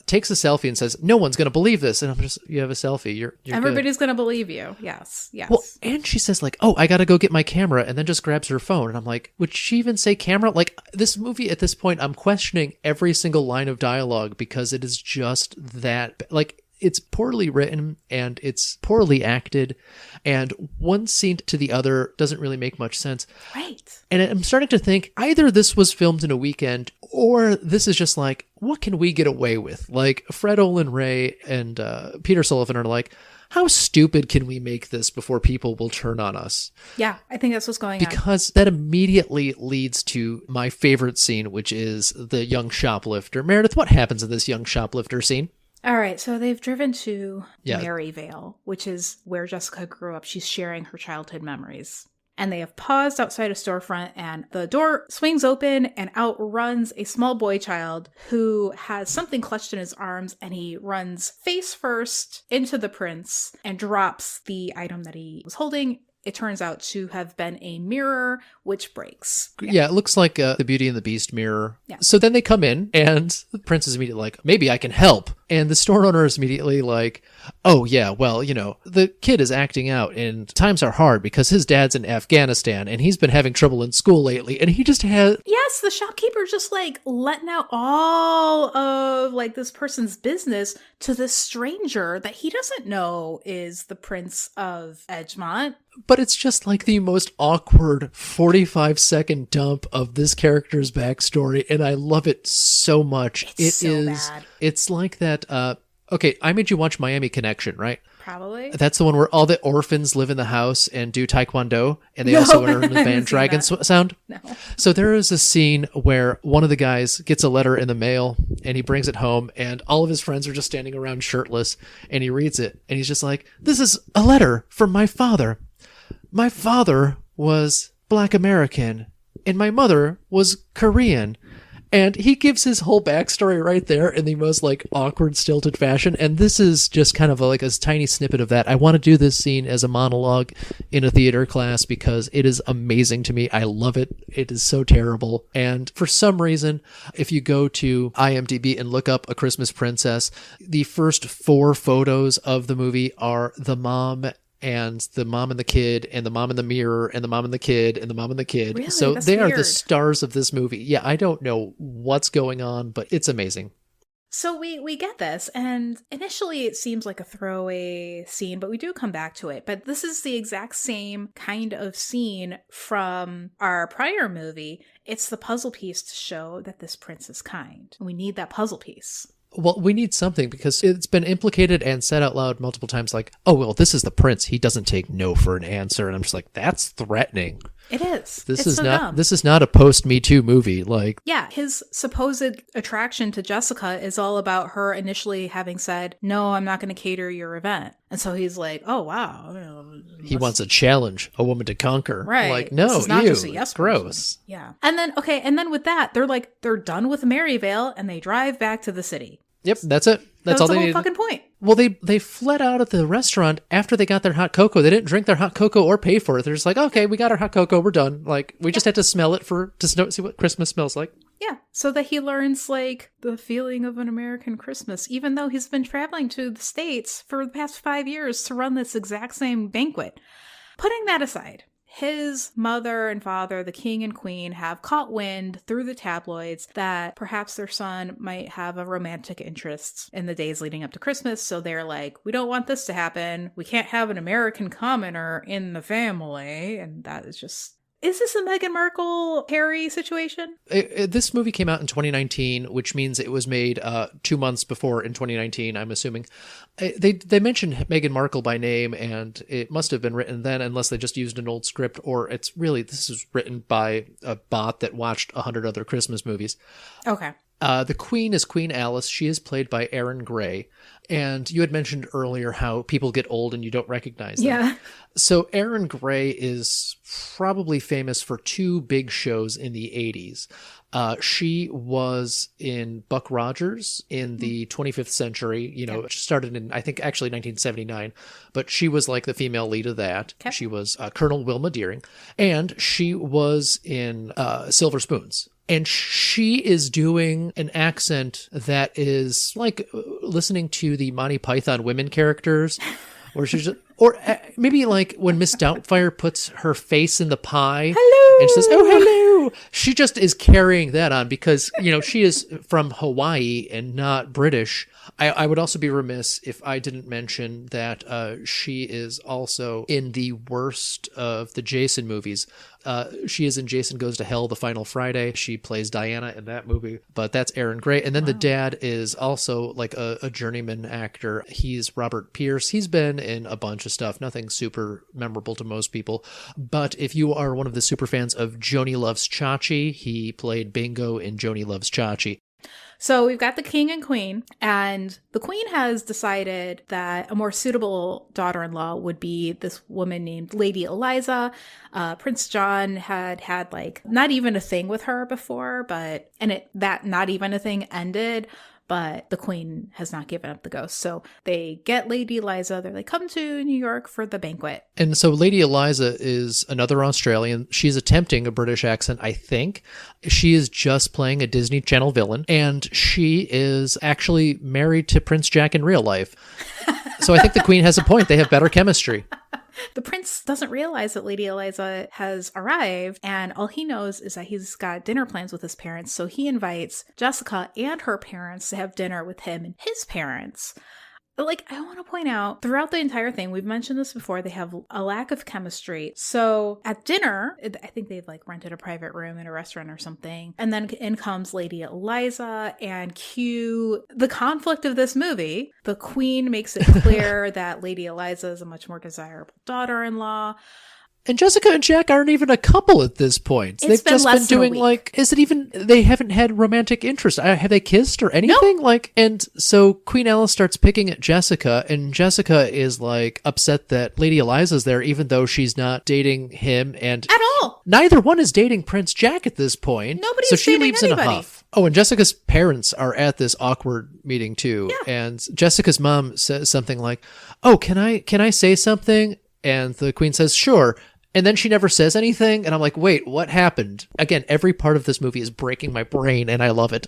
takes a selfie and says, no one's going to believe this. And I'm just, you have a selfie. You're Everybody's going to believe you. Yes. Well, and she says like, oh, I got to go get my camera, and then just grabs her phone. And I'm like, would she even say camera? Like, this movie at this point, I'm questioning every single line of dialogue because it is just that, like, it's poorly written and it's poorly acted, and one scene to the other doesn't really make much sense. Right. And I'm starting to think either this was filmed in a weekend or this is just like, what can we get away with? Like Fred Olin Ray and Peter Sullivan are like, how stupid can we make this before people will turn on us? Yeah, I think that's what's going on. Because that immediately leads to my favorite scene, which is the young shoplifter. Meredith, what happens in this young shoplifter scene? All right, so they've driven to Maryvale, which is where Jessica grew up. She's sharing her childhood memories. and they have paused outside a storefront, and the door swings open and out runs a small boy child who has something clutched in his arms, and he runs face first into the prince and drops the item that he was holding. It turns out to have been a mirror, which breaks. Yeah, it looks like the Beauty and the Beast mirror. Yeah. So then they come in, and the prince is immediately like, maybe I can help. And the store owner is immediately like, oh, yeah, well, the kid is acting out, and times are hard because his dad's in Afghanistan, and he's been having trouble in school lately, and he just had... Yes, the shopkeeper's just, letting out all of, this person's business to this stranger that he doesn't know is the Prince of Edgemont. But it's just the most awkward 45-second dump of this character's backstory, and I love it so much. It's so bad. It's like that, okay, I made you watch Miami Connection, right? Probably. That's the one where all the orphans live in the house and do taekwondo, and they also learn the band Dragon Sound. No. So there is a scene where one of the guys gets a letter in the mail, and he brings it home, and all of his friends are just standing around shirtless, and he reads it, and he's just like, this is a letter from my father. My father was Black American, and my mother was Korean. And he gives his whole backstory right there in the most awkward, stilted fashion. And this is just kind of a tiny snippet of that. I want to do this scene as a monologue in a theater class because it is amazing to me. I love it. It is so terrible. And for some reason, if you go to IMDb and look up A Christmas Princess, the first 4 photos of the movie are the mom and the mom and the kid, and the mom in the mirror, and the mom and the kid, and the mom and the kid. Really? So That's they are weird. the stars of this movie. Yeah, I don't know what's going on, but it's amazing. So we get this, and initially it seems like a throwaway scene, but we do come back to it. But this is the exact same kind of scene from our prior movie. It's the puzzle piece to show that this prince is kind. We need that puzzle piece. Well, we need something because it's been implicated and said out loud multiple times oh, well, this is the prince. He doesn't take no for an answer. And I'm just like, that's threatening. It is. This it's is so not dumb. This is not a post-Me Too movie. Yeah, his supposed attraction to Jessica is all about her initially having said, no, I'm not going to cater your event. And so he's like, oh, wow. He wants a challenge, a woman to conquer. Right. No, this is not ew, just a yes gross. person. Yeah. And then with that, they're done with Maryvale and they drive back to the city. Yep, that's it. That's all the they whole needed. fucking point. Well, they fled out of the restaurant after they got their hot cocoa. They didn't drink their hot cocoa or pay for it. They're just like, okay, we got our hot cocoa. We're done. We just had to smell it to see what Christmas smells like. Yeah, so that he learns the feeling of an American Christmas, even though he's been traveling to the States for the past 5 years to run this exact same banquet. Putting that aside, his mother and father, the king and queen, have caught wind through the tabloids that perhaps their son might have a romantic interest in the days leading up to Christmas. So they're like, we don't want this to happen. We can't have an American commoner in the family. And that is just... Is this a Meghan Markle Harry situation? This movie came out in 2019, which means it was made 2 months before in 2019, I'm assuming. They mentioned Meghan Markle by name, and it must have been written then, unless they just used an old script, or this is written by a bot that watched 100 other Christmas movies. Okay. The queen is Queen Alice. She is played by Erin Gray. And you had mentioned earlier how people get old and you don't recognize them. Yeah. So Erin Gray is probably famous for 2 big shows in the 80s. She was in Buck Rogers in the 25th century, She started in, I think, actually 1979, but she was the female lead of that. Okay. She was Colonel Wilma Deering, and she was in Silver Spoons. And she is doing an accent that is like listening to the Monty Python women characters, where she's just, or maybe when Miss Doubtfire puts her face in the pie. Hello! And she says, oh, hello. She just is carrying that on because, she is from Hawaii and not British. I would also be remiss if I didn't mention that she is also in the worst of the Jason movies. She is in Jason Goes to Hell, The Final Friday. She plays Diana in that movie, but that's Erin Gray. And then the dad is also a journeyman actor. He's Robert Pierce. He's been in a bunch of stuff, nothing super memorable to most people. But if you are one of the super fans of Joni Loves Chachi, he played Bingo in Joni Loves Chachi. So we've got the king and queen, and the queen has decided that a more suitable daughter-in-law would be this woman named Lady Eliza. Prince John had like not even a thing with her before, that not even a thing ended. But the queen has not given up the ghost. So they get Lady Eliza. They're like, come to New York for the banquet. And so Lady Eliza is another Australian. She's attempting a British accent, I think. She is just playing a Disney Channel villain. And she is actually married to Prince Jack in real life. So I think the queen has a point. They have better chemistry. The prince doesn't realize that Lady Eliza has arrived, and all he knows is that he's got dinner plans with his parents, so he invites Jessica and her parents to have dinner with him and his parents. Like, I want to point out, throughout the entire thing, we've mentioned this before, they have a lack of chemistry. So at dinner, I think they've like rented a private room in a restaurant or something. And then in comes Lady Eliza, and cue the conflict of this movie. The queen makes it clear that Lady Eliza is a much more desirable daughter-in-law. And Jessica and Jack aren't even a couple at this point. They've just been doing like, they haven't had romantic interest. Have they kissed or anything? No. Like, and so Queen Alice starts picking at Jessica, and Jessica is like upset that Lady Eliza's there, even though she's not dating him. And at all. Neither one is dating Prince Jack at this point. Nobody's so she dating leaves anybody. in a huff. Oh, and Jessica's parents are at this awkward meeting too. Yeah. And Jessica's mom says something like, "Oh, can I say something?" And the queen says, "Sure." And then she never says anything. And I'm like, wait, what happened? Again, every part of this movie is breaking my brain, and I love it.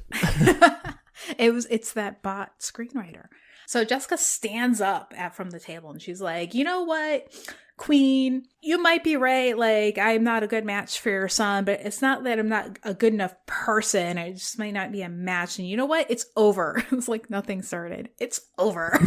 It's that bot screenwriter. So Jessica stands up from the table and she's like, you know what, Queen, you might be right. Like, I'm not a good match for your son, but it's not that I'm not a good enough person. I just might not be a match. And you know what? It's over. It's like nothing started. It's over.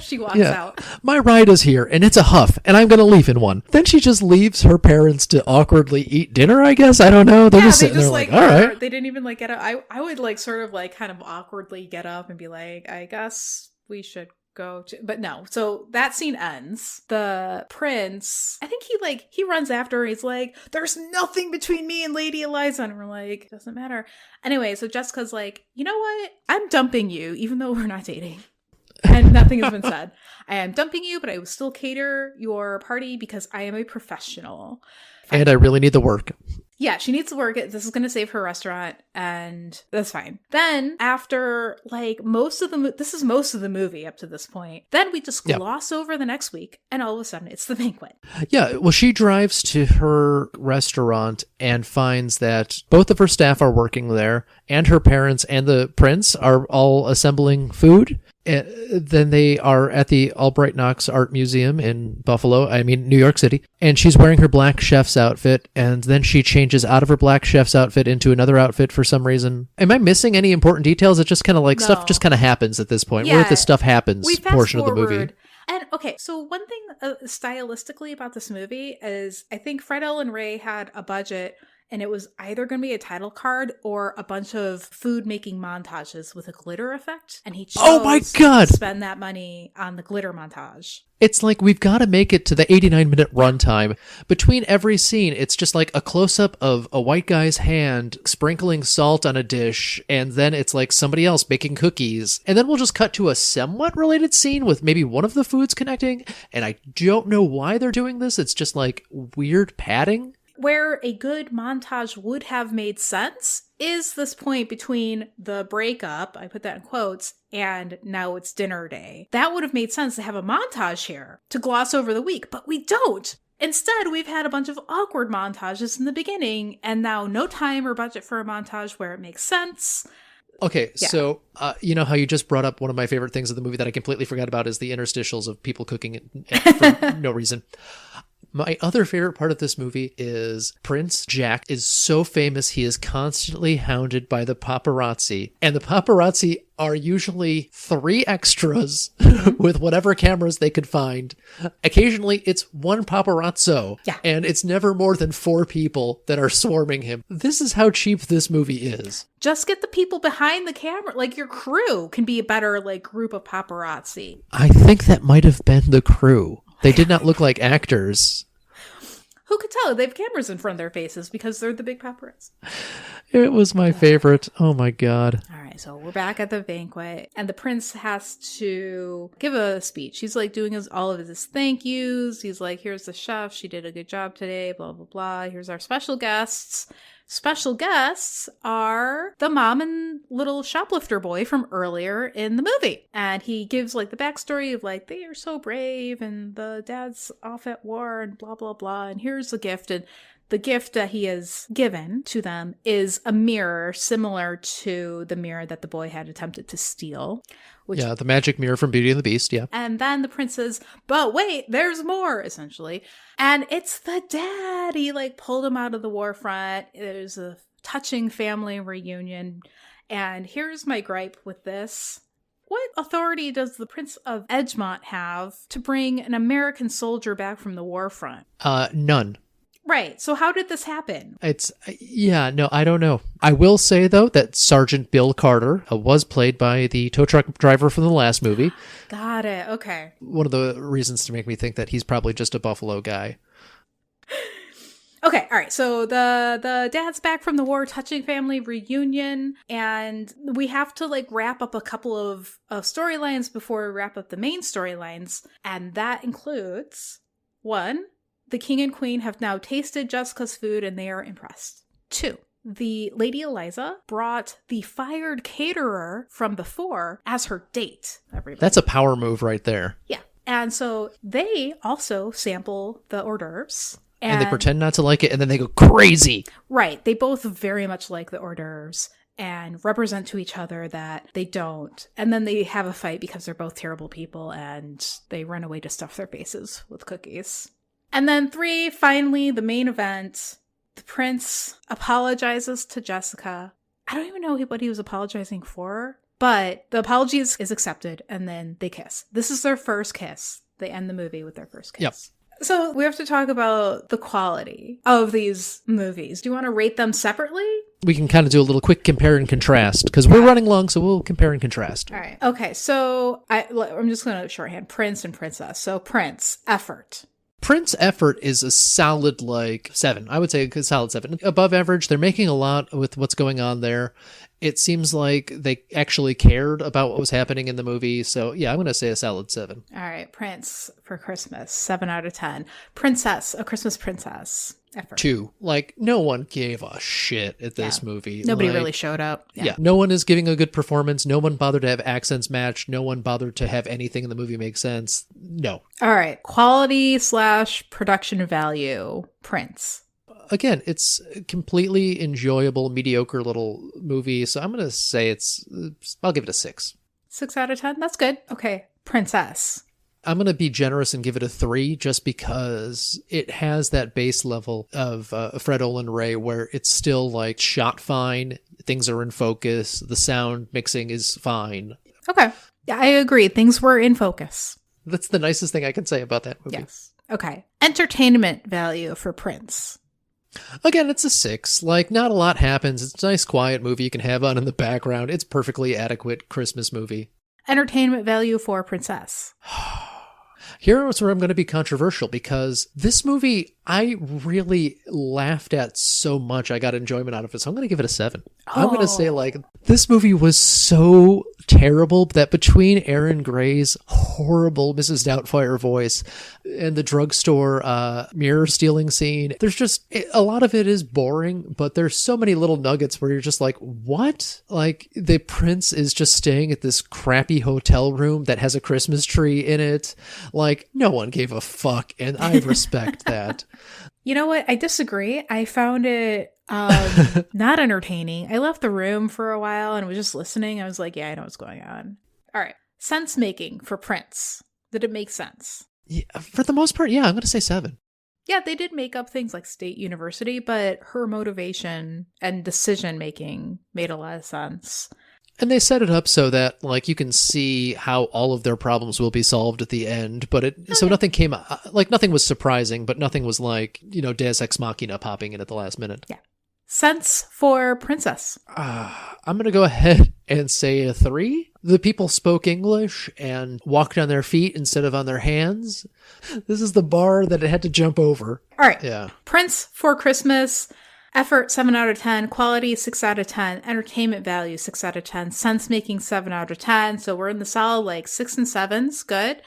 She walks out. My ride is here, and it's a huff, and I'm going to leave in one. Then she just leaves her parents to awkwardly eat dinner, I guess. I don't know. They're just sitting there like, all right. They didn't even like get up. I would like sort of like kind of awkwardly get up and be like, I guess we should go to, but no. So that scene ends. The prince, I think he runs after her. He's like, there's nothing between me and Lady Eliza. And we're like, doesn't matter. Anyway, so Jessica's like, you know what? I'm dumping you, even though we're not dating. And nothing has been said. I am dumping you, but I will still cater your party because I am a professional. And I really need the work. Yeah, she needs to work. This is going to save her restaurant, and that's fine. Then, after, like, this is most of the movie up to this point. Then we just gloss over the next week, and all of a sudden, it's the banquet. Yeah, well, she drives to her restaurant and finds that both of her staff are working there, and her parents and the prince are all assembling food. Then they are at the Albright Knox Art Museum in New York City, and she's wearing her black chef's outfit, and then she changes out of her black chef's outfit into another outfit for some reason. Am I missing any important details? It's just kind of like stuff just kind of happens at this point. Yeah, we're at the stuff happens portion of the movie. And okay, so one thing stylistically about this movie is I think Fred Ellen Ray had a budget, and it was either going to be a title card or a bunch of food making montages with a glitter effect. And he chose to spend that money on the glitter montage. It's like we've got to make it to the 89-minute runtime. Between every scene, it's just like a close-up of a white guy's hand sprinkling salt on a dish, and then it's like somebody else baking cookies. And then we'll just cut to a somewhat related scene with maybe one of the foods connecting. And I don't know why they're doing this. It's just like weird padding. Where a good montage would have made sense is this point between the breakup, I put that in quotes, and now it's dinner day. That would have made sense to have a montage here to gloss over the week, but we don't. Instead, we've had a bunch of awkward montages in the beginning, and now no time or budget for a montage where it makes sense. Okay, so you know how you just brought up one of my favorite things of the movie that I completely forgot about is the interstitials of people cooking for no reason. My other favorite part of this movie is Prince Jack is so famous he is constantly hounded by the paparazzi. And the paparazzi are usually 3 extras with whatever cameras they could find. Occasionally, it's one paparazzo. Yeah. And it's never more than 4 people that are swarming him. This is how cheap this movie is. Just get the people behind the camera. Like, your crew can be a better, like, group of paparazzi. I think that might have been the crew. They did not look like actors. Who could tell? They have cameras in front of their faces because they're the big paparazzi. It was my favorite. Oh my God. All right. so we're back at the banquet, and the prince has to give a speech. He's like doing all of his thank yous. He's like, here's the chef. She did a good job today, blah, blah, blah. Here's our special guests. Special guests are the mom and little shoplifter boy from earlier in the movie. And he gives like the backstory of like, they are so brave and the dad's off at war and blah, blah, blah. And here's the gift. And the gift that he has given to them is a mirror similar to the mirror that the boy had attempted to steal. Yeah, the magic mirror from Beauty and the Beast, yeah. And then the prince says, but wait, there's more, essentially. And it's the dad. He like pulled him out of the war front. There's a touching family reunion. And here's my gripe with this. What authority does the Prince of Edgemont have to bring an American soldier back from the war front? None. Right. So how did this happen? I don't know. I will say, though, that Sergeant Bill Carter was played by the tow truck driver from the last movie. Got it. Okay. One of the reasons to make me think that he's probably just a Buffalo guy. Okay, all right. So the dad's back from the war, touching family reunion, and we have to like wrap up a couple of storylines before we wrap up the main storylines, and that includes 1, the king and queen have now tasted Jessica's food and they are impressed. 2, the Lady Eliza brought the fired caterer from before as her date. Everybody. That's a power move right there. Yeah. And so they also sample the hors d'oeuvres. And they pretend not to like it, and then they go crazy. Right. They both very much like the hors d'oeuvres and represent to each other that they don't. And then they have a fight because they're both terrible people, and they run away to stuff their faces with cookies. And then 3, finally, the main event. The prince apologizes to Jessica. I don't even know what he was apologizing for, but the apology is accepted, and then they kiss. This is their first kiss. They end the movie with their first kiss. Yep. So we have to talk about the quality of these movies. Do you want to rate them separately? We can kind of do a little quick compare and contrast, because we're running long, so we'll compare and contrast. All right. Okay, so I'm just going to shorthand Prince and Princess. So Prince, effort. Prince effort is a solid, 7. I would say a solid 7. Above average. They're making a lot with what's going on there. It seems like they actually cared about what was happening in the movie. So, yeah, I'm going to say a solid 7. All right. Prince for Christmas, 7 out of 10. Princess, A Christmas Princess. Effort. 2. No one gave a shit at this movie. Nobody really showed up. Yeah. No one is giving a good performance. No one bothered to have accents matched. No one bothered to have anything in the movie make sense. No. All right. Quality / production value. Prince. Again, it's a completely enjoyable, mediocre little movie. So I'm going to say I'll give it a 6. 6 out of 10? That's good. Okay. Princess. I'm going to be generous and give it a 3 just because it has that base level of Fred Olen Ray where it's still shot fine. Things are in focus. The sound mixing is fine. Okay. Yeah, I agree. Things were in focus. That's the nicest thing I can say about that movie. Yes. Okay. Entertainment value for Prince. Again, it's a 6. Not a lot happens. It's a nice, quiet movie you can have on in the background. It's perfectly adequate Christmas movie. Entertainment value for Princess. Here's where I'm going to be controversial because this movie, I really laughed at so much. I got enjoyment out of it. So I'm going to give it a 7. I'm going to say this movie was so terrible that between Aaron Gray's horrible Mrs. Doubtfire voice and the drugstore mirror stealing scene, there's just a lot of it is boring, but there's so many little nuggets where you're just like, what? The prince is just staying at this crappy hotel room that has a Christmas tree in it. No one gave a fuck, and I respect that. You know what? I disagree. I found it not entertaining. I left the room for a while and was just listening. I was like, yeah, I know what's going on. All right. Sense making for Prince. Did it make sense? Yeah, for the most part, yeah, I'm going to say 7. Yeah, they did make up things like State University, but her motivation and decision making made a lot of sense. And they set it up so that, you can see how all of their problems will be solved at the end. But so nothing came, nothing was surprising, but nothing was Deus Ex Machina popping in at the last minute. Yeah. Sense for Princess. I'm going to go ahead and say a 3. The people spoke English and walked on their feet instead of on their hands. This is the bar that it had to jump over. All right. Yeah. Prince for Christmas. Effort, 7 out of 10. Quality, 6 out of 10. Entertainment value, 6 out of 10. Sense making, 7 out of 10. So we're in the solid, like 6 and 7s. Good.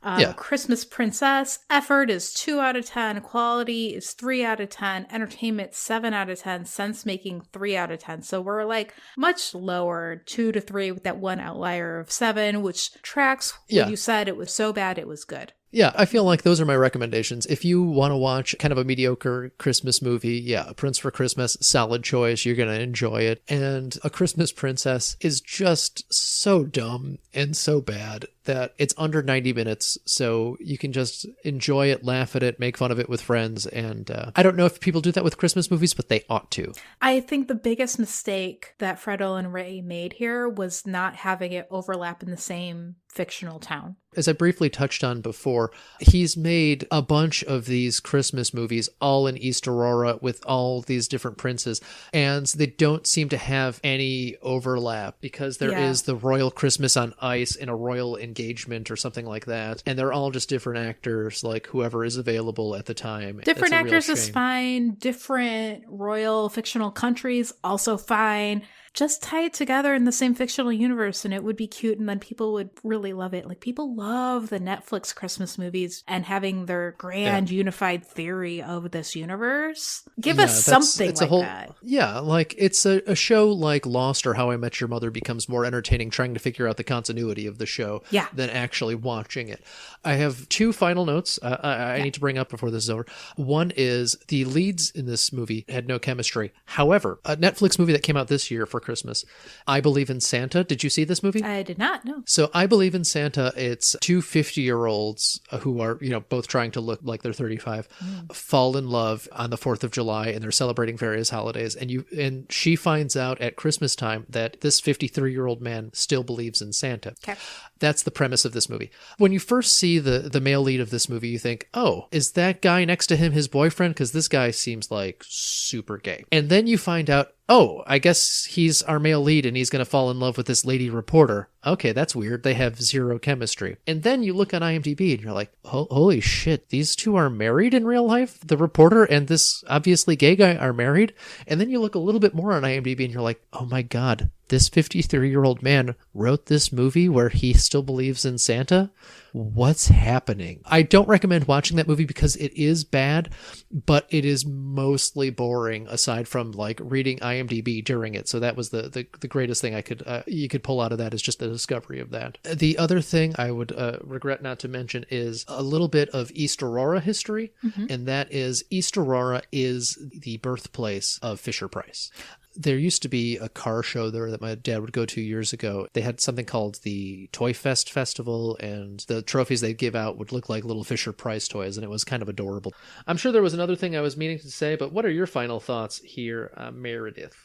Yeah. Christmas Princess, effort is 2 out of 10. Quality is 3 out of 10. Entertainment, 7 out of 10. Sense making, 3 out of 10. So we're like much lower, 2 to 3 with that one outlier of 7, which tracks what you said. It was so bad, it was good. Yeah, I feel like those are my recommendations. If you want to watch kind of a mediocre Christmas movie, yeah, A Prince for Christmas, solid choice. You're going to enjoy it. And A Christmas Princess is just so dumb and so bad that it's under 90 minutes. So you can just enjoy it, laugh at it, make fun of it with friends. And I don't know if people do that with Christmas movies, but they ought to. I think the biggest mistake that Fred Olen Ray made here was not having it overlap in the same fictional town. As I briefly touched on before, he's made a bunch of these Christmas movies all in East Aurora with all these different princes, and they don't seem to have any overlap because there is the Royal Christmas on Ice and a Royal Engagement or something like that, and they're all just different actors, like whoever is available at the time. Different actors is fine. Different royal fictional countries, also fine. Just tie it together in the same fictional universe and it would be cute and then people would really love it. Like people love the Netflix Christmas movies and having their grand unified theory of this universe. Give us something like that. Yeah, like it's a show like Lost or How I Met Your Mother becomes more entertaining trying to figure out the continuity of the show than actually watching it. I have two final notes I need to bring up before this is over. One is the leads in this movie had no chemistry. However, a Netflix movie that came out this year for Christmas, I Believe in Santa. Did you see this movie? I did not, no. So I Believe in Santa, it's two 50-year-olds who are, both trying to look like they're 35, fall in love on the 4th of July and they're celebrating various holidays. And she finds out at Christmas time that this 53-year-old man still believes in Santa. Okay. That's the premise of this movie. When you first see the male lead of this movie, you think, oh, is that guy next to him his boyfriend? Because this guy seems like super gay. And then you find out, oh, I guess he's our male lead and he's going to fall in love with this lady reporter. Okay, that's weird. They have zero chemistry. And then you look on IMDb and you're like, holy shit, these two are married in real life? The reporter and this obviously gay guy are married? And then you look a little bit more on IMDb and you're like, oh my God, this 53-year-old man wrote this movie where he still believes in Santa? What's happening? I don't recommend watching that movie because it is bad, but it is mostly boring aside from like reading IMDb during it. So that was the greatest thing you could pull out of that is just the discovery of that. The other thing I would regret not to mention is a little bit of East Aurora history, and that is East Aurora is the birthplace of Fisher-Price. There used to be a car show there that my dad would go to years ago. They had something called the Toy Fest Festival, and the trophies they'd give out would look like little Fisher-Price toys, and it was kind of adorable. I'm sure there was another thing I was meaning to say, but what are your final thoughts here, Meredith?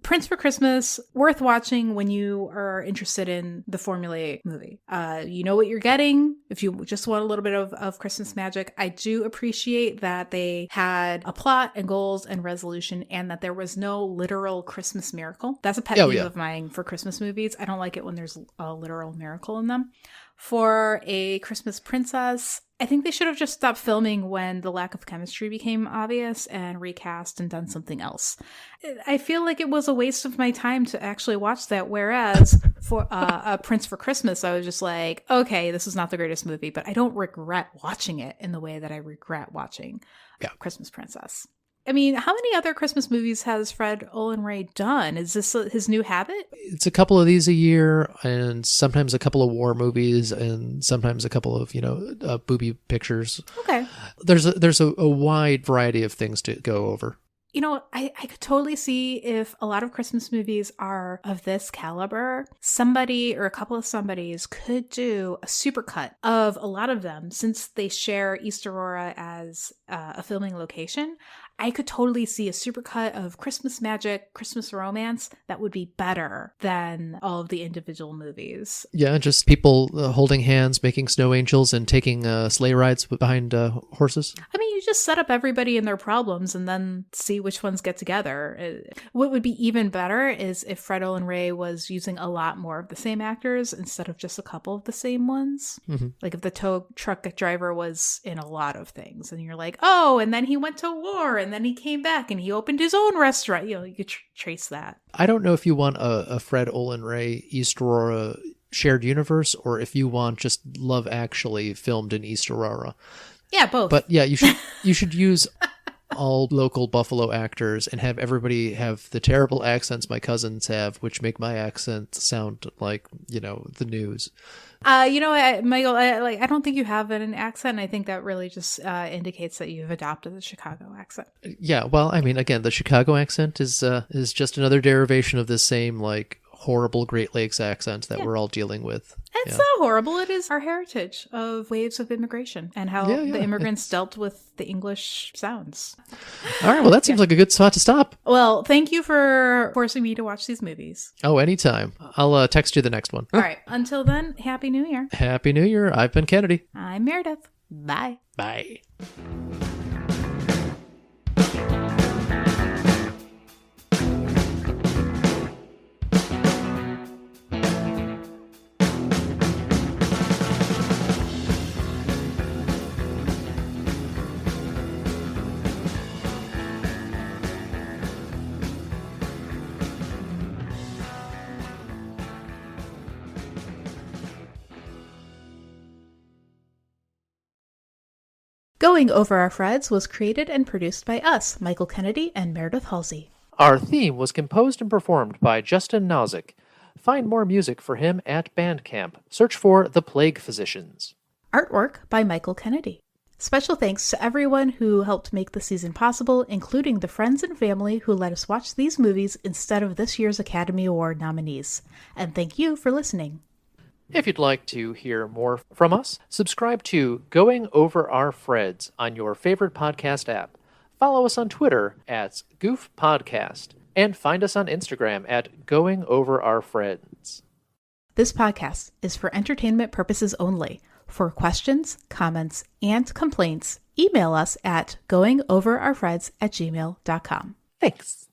Prince for Christmas, worth watching when you are interested in the formulaic movie. You know what you're getting if you just want a little bit of Christmas magic. I do appreciate that they had a plot and goals and resolution and that there was no literal Christmas miracle. That's a pet peeve of mine for Christmas movies. I don't like it when there's a literal miracle in them. For a Christmas Princess, I think they should have just stopped filming when the lack of chemistry became obvious and recast and done something else. I feel like it was a waste of my time to actually watch that, whereas for A Prince for Christmas, I was just like, okay, this is not the greatest movie, but I don't regret watching it in the way that I regret watching Christmas Princess. I mean, how many other Christmas movies has Fred Olen Ray done? Is this his new habit? It's a couple of these a year, and sometimes a couple of war movies, and sometimes a couple of, booby pictures. Okay. There's a wide variety of things to go over. I could totally see if a lot of Christmas movies are of this caliber, somebody or a couple of somebodies could do a supercut of a lot of them since they share East Aurora as a filming location. I could totally see a supercut of Christmas magic, Christmas romance that would be better than all of the individual movies. Yeah, just people holding hands, making snow angels, and taking sleigh rides behind horses. I mean, you just set up everybody and their problems and then see which ones get together. What would be even better is if Fred Olen Ray was using a lot more of the same actors instead of just a couple of the same ones. Mm-hmm. Like if the tow truck driver was in a lot of things and you're like, oh, and then he went to war and then he came back and he opened his own restaurant. You could trace that. I don't know if you want a Fred Olen Ray East Aurora shared universe, or if you want just Love Actually filmed in East Aurora. Yeah, both. But yeah, you should use all local Buffalo actors and have everybody have the terrible accents my cousins have, which make my accent sound like, the news. Michael, I don't think you have an accent. I think that really just indicates that you've adopted the Chicago accent. Yeah, well, I mean, again, the Chicago accent is just another derivation of this same horrible Great Lakes accent that we're all dealing with. It's not horrible. It is our heritage of waves of immigration and how the immigrants dealt with the English sounds. All right, well, that seems like a good spot to stop. Well, thank you for forcing me to watch these movies. Oh, anytime. I'll text you the next one. All right. Until then, Happy New Year. Happy New Year. I've been Kennedy. I'm Meredith. Bye. Bye. Going Over Our Freds was created and produced by us, Michael Kennedy and Meredith Halsey. Our theme was composed and performed by Justin Nozick. Find more music for him at Bandcamp. Search for The Plague Physicians. Artwork by Michael Kennedy. Special thanks to everyone who helped make the season possible, including the friends and family who let us watch these movies instead of this year's Academy Award nominees. And thank you for listening. If you'd like to hear more from us, subscribe to Going Over Our Freds on your favorite podcast app. Follow us on Twitter at Goof Podcast, and find us on Instagram at Going Over Our Freds. This podcast is for entertainment purposes only. For questions, comments, and complaints, email us at goingoverourfreds@gmail.com. Thanks.